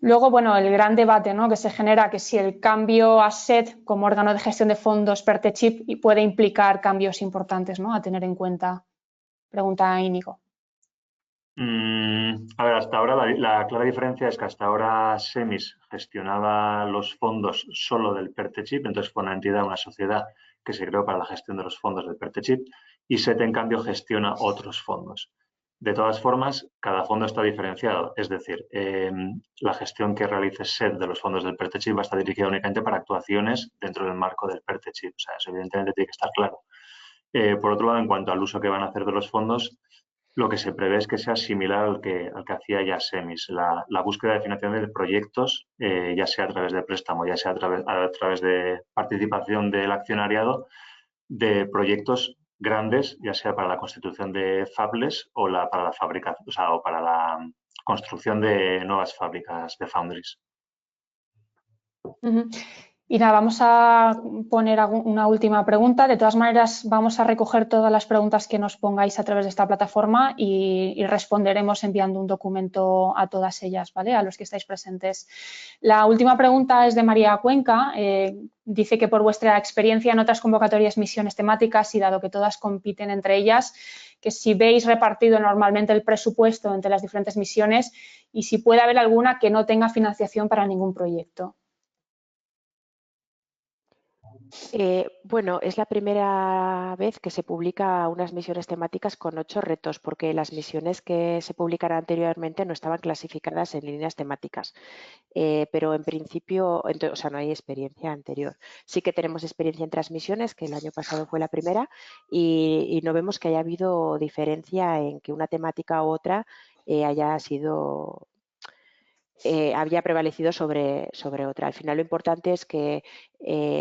Luego, bueno, el gran debate, ¿no?, que se genera, que si el cambio a SET como órgano de gestión de fondos PERTE-CHIP puede implicar cambios importantes, ¿no?, a tener en cuenta. Pregunta Íñigo. A ver, hasta ahora la clara diferencia es que hasta ahora SEMIS gestionaba los fondos solo del PERTE-CHIP, entonces fue una entidad, una sociedad que se creó para la gestión de los fondos del PERTE-CHIP, y SET, en cambio, gestiona otros fondos. De todas formas, cada fondo está diferenciado, es decir, la gestión que realice SET de los fondos del PERTE-CHIP va a estar dirigida únicamente para actuaciones dentro del marco del PERTE-CHIP, o sea, eso evidentemente tiene que estar claro. Por otro lado, en cuanto al uso que van a hacer de los fondos, lo que se prevé es que sea similar al que hacía ya SEMIS, la búsqueda de financiación de proyectos, ya sea a través de préstamo, ya sea a través de participación del accionariado, de proyectos grandes, ya sea para la constitución de fabless o para la fabricación, o para la construcción de nuevas fábricas de foundries. Y nada, vamos a poner una última pregunta. De todas maneras, vamos a recoger todas las preguntas que nos pongáis a través de esta plataforma y responderemos enviando un documento a todas ellas, ¿vale? A los que estáis presentes. La última pregunta es de María Cuenca. Dice que por vuestra experiencia en otras convocatorias, misiones temáticas y dado que todas compiten entre ellas, que si veis repartido normalmente el presupuesto entre las diferentes misiones y si puede haber alguna que no tenga financiación para ningún proyecto. Bueno, es la primera vez que se publica unas misiones temáticas con 8 retos, porque las misiones que se publicaron anteriormente no estaban clasificadas en líneas temáticas. Pero en principio, o sea, no hay experiencia anterior. Sí que tenemos experiencia en transmisiones, que el año pasado fue la primera, y no vemos que haya habido diferencia en que una temática u otra haya sido... había prevalecido sobre otra. Al final lo importante es que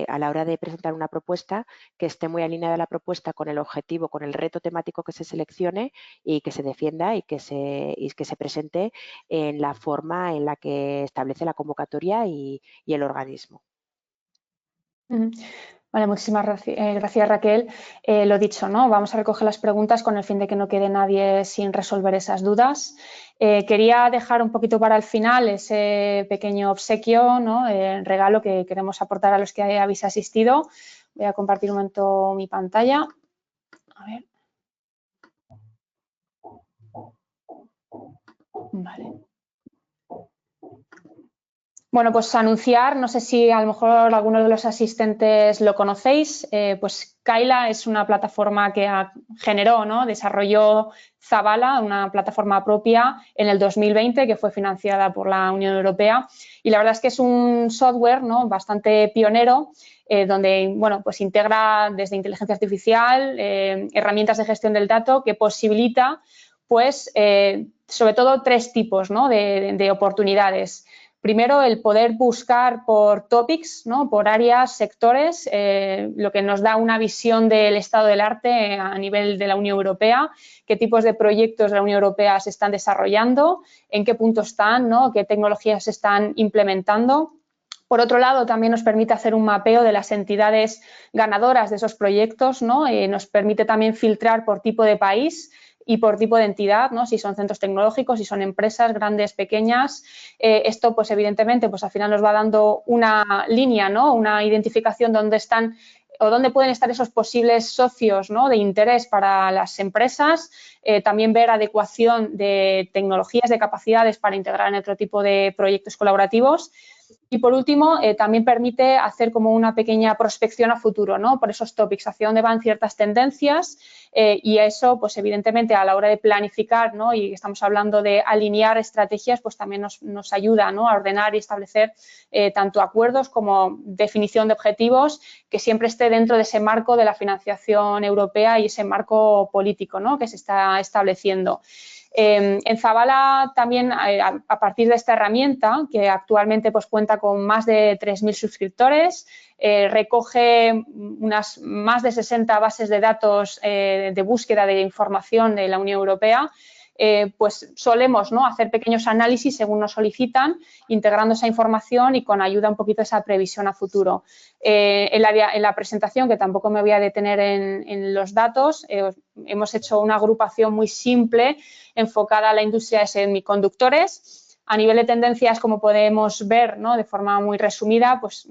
a la hora de presentar una propuesta, que esté muy alineada la propuesta con el objetivo, con el reto temático que se seleccione y que se defienda y que se presente en la forma en la que establece la convocatoria y el organismo. Vale, muchísimas gracias, Raquel. Lo dicho, ¿no? Vamos a recoger las preguntas con el fin de que no quede nadie sin resolver esas dudas. Quería dejar un poquito para el final ese pequeño obsequio, ¿no? Regalo que queremos aportar a los que habéis asistido. Voy a compartir un momento mi pantalla. A ver. Vale. Bueno, pues anunciar, no sé si a lo mejor algunos de los asistentes lo conocéis, pues Kaila es una plataforma que generó, ¿no? Desarrolló Zabala, una plataforma propia en el 2020 que fue financiada por la Unión Europea y la verdad es que es un software, ¿no? Bastante pionero donde, bueno, pues integra desde inteligencia artificial, herramientas de gestión del dato que posibilita, pues, sobre todo 3 tipos, ¿no? de oportunidades. Primero, el poder buscar por topics, ¿no? Por áreas, sectores, lo que nos da una visión del estado del arte a nivel de la Unión Europea, qué tipos de proyectos de la Unión Europea se están desarrollando, en qué punto están, ¿no? Qué tecnologías se están implementando. Por otro lado, también nos permite hacer un mapeo de las entidades ganadoras de esos proyectos, ¿no? Nos permite también filtrar por tipo de país y por tipo de entidad, ¿no? Si son centros tecnológicos, si son empresas grandes, pequeñas. Esto, pues evidentemente, pues al final nos va dando una línea, ¿no? Una identificación donde están o dónde pueden estar esos posibles socios, ¿no? De interés para las empresas. También ver adecuación de tecnologías, de capacidades para integrar en otro tipo de proyectos colaborativos. Y por último, también permite hacer como una pequeña prospección a futuro, ¿no? Por esos topics, hacia dónde van ciertas tendencias y eso, pues evidentemente a la hora de planificar, ¿no? Y estamos hablando de alinear estrategias, pues también nos ayuda, ¿no? A ordenar y establecer tanto acuerdos como definición de objetivos que siempre esté dentro de ese marco de la financiación europea y ese marco político, ¿no? Que se está estableciendo. En Zabala también, a partir de esta herramienta, que actualmente pues, cuenta con más de 3.000 suscriptores, recoge unas más de 60 bases de datos de búsqueda de información de la Unión Europea, pues solemos, ¿no? Hacer pequeños análisis según nos solicitan, integrando esa información y con ayuda un poquito esa previsión a futuro. En la presentación, que tampoco me voy a detener en los datos, hemos hecho una agrupación muy simple enfocada a la industria de semiconductores. A nivel de tendencias, como podemos ver, ¿no? De forma muy resumida, pues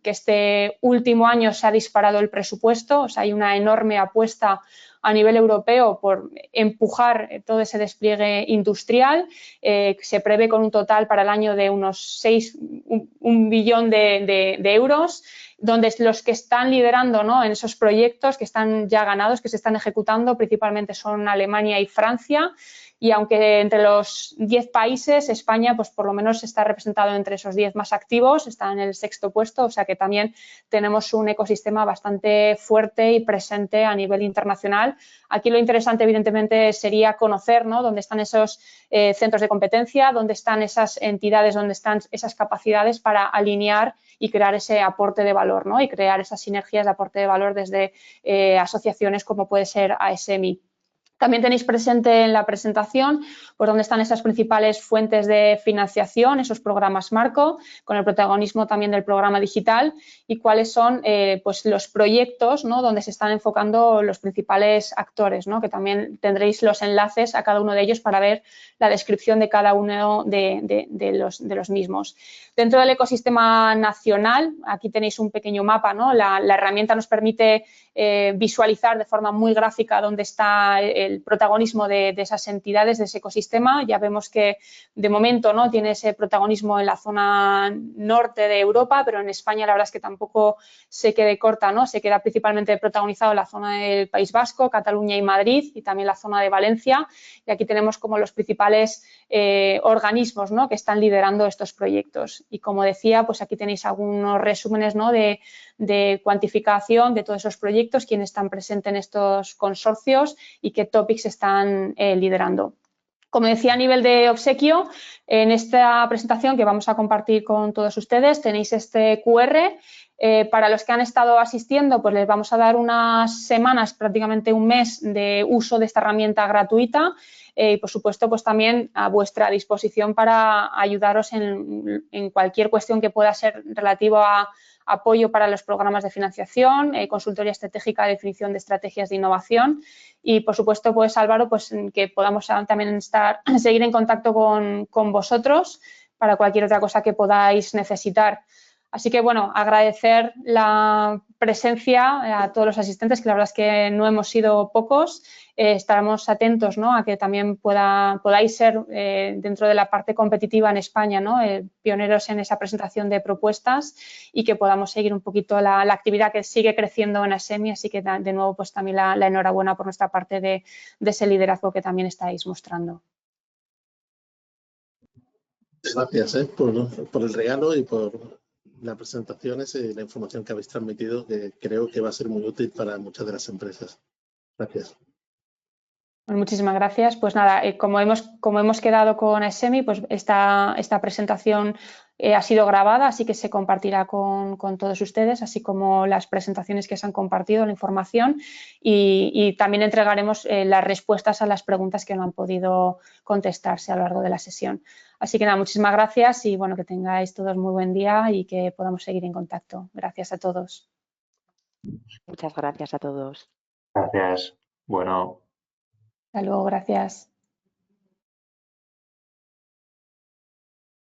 que este último año se ha disparado el presupuesto, o sea, hay una enorme apuesta a nivel europeo por empujar todo ese despliegue industrial. Se prevé con un total para el año de unos 1 billón de euros, donde los que están liderando, ¿no? En esos proyectos que están ya ganados, que se están ejecutando, principalmente son Alemania y Francia. Y aunque entre los 10 países, España, pues por lo menos está representado entre esos 10 más activos, está en el 6º puesto, o sea que también tenemos un ecosistema bastante fuerte y presente a nivel internacional. Aquí lo interesante, evidentemente, sería conocer, ¿no? Dónde están esos centros de competencia, dónde están esas entidades, dónde están esas capacidades para alinear y crear ese aporte de valor, ¿no? Y crear esas sinergias de aporte de valor desde asociaciones como puede ser ASMI. También tenéis presente en la presentación pues, dónde están esas principales fuentes de financiación, esos programas marco, con el protagonismo también del programa digital y cuáles son pues, los proyectos, ¿no? Donde se están enfocando los principales actores, ¿no? Que también tendréis los enlaces a cada uno de ellos para ver la descripción de cada uno de los mismos. Dentro del ecosistema nacional, aquí tenéis un pequeño mapa, ¿no? La herramienta nos permite visualizar de forma muy gráfica dónde está el protagonismo de esas entidades, de ese ecosistema. Ya vemos que de momento no tiene ese protagonismo en la zona norte de Europa, pero en España la verdad es que tampoco se quede corta, ¿no? Se queda principalmente protagonizado la zona del País Vasco, Cataluña y Madrid y también la zona de Valencia. Y aquí tenemos como los principales organismos, ¿no? Que están liderando estos proyectos. Y como decía, pues aquí tenéis algunos resúmenes, ¿no? de cuantificación de todos esos proyectos, quiénes están presentes en estos consorcios y qué topics están liderando. Como decía, a nivel de obsequio, en esta presentación que vamos a compartir con todos ustedes tenéis este QR. Para los que han estado asistiendo, pues les vamos a dar unas semanas, prácticamente un mes de uso de esta herramienta gratuita y, por supuesto, pues también a vuestra disposición para ayudaros en cualquier cuestión que pueda ser relativo a apoyo para los programas de financiación, consultoría estratégica de definición de estrategias de innovación y, por supuesto, pues Álvaro, pues que podamos también seguir en contacto con vosotros para cualquier otra cosa que podáis necesitar. Así que, bueno, agradecer la presencia a todos los asistentes, que la verdad es que no hemos sido pocos. Estaremos atentos, ¿no? A que también podáis ser dentro de la parte competitiva en España, ¿no? Pioneros en esa presentación de propuestas y que podamos seguir un poquito la actividad que sigue creciendo en ASEMI. Así que, de nuevo, pues también la enhorabuena por nuestra parte de ese liderazgo que también estáis mostrando. Gracias por el regalo y por las presentaciones y la información que habéis transmitido, que creo que va a ser muy útil para muchas de las empresas. Gracias. Bueno, muchísimas gracias. Pues nada, como hemos quedado con ASEMI, pues esta presentación ha sido grabada, así que se compartirá con todos ustedes, así como las presentaciones que se han compartido, la información y también entregaremos las respuestas a las preguntas que no han podido contestarse a lo largo de la sesión. Así que nada, muchísimas gracias y bueno, que tengáis todos muy buen día y que podamos seguir en contacto. Gracias a todos. Muchas gracias a todos. Gracias. Bueno. Hasta luego, gracias.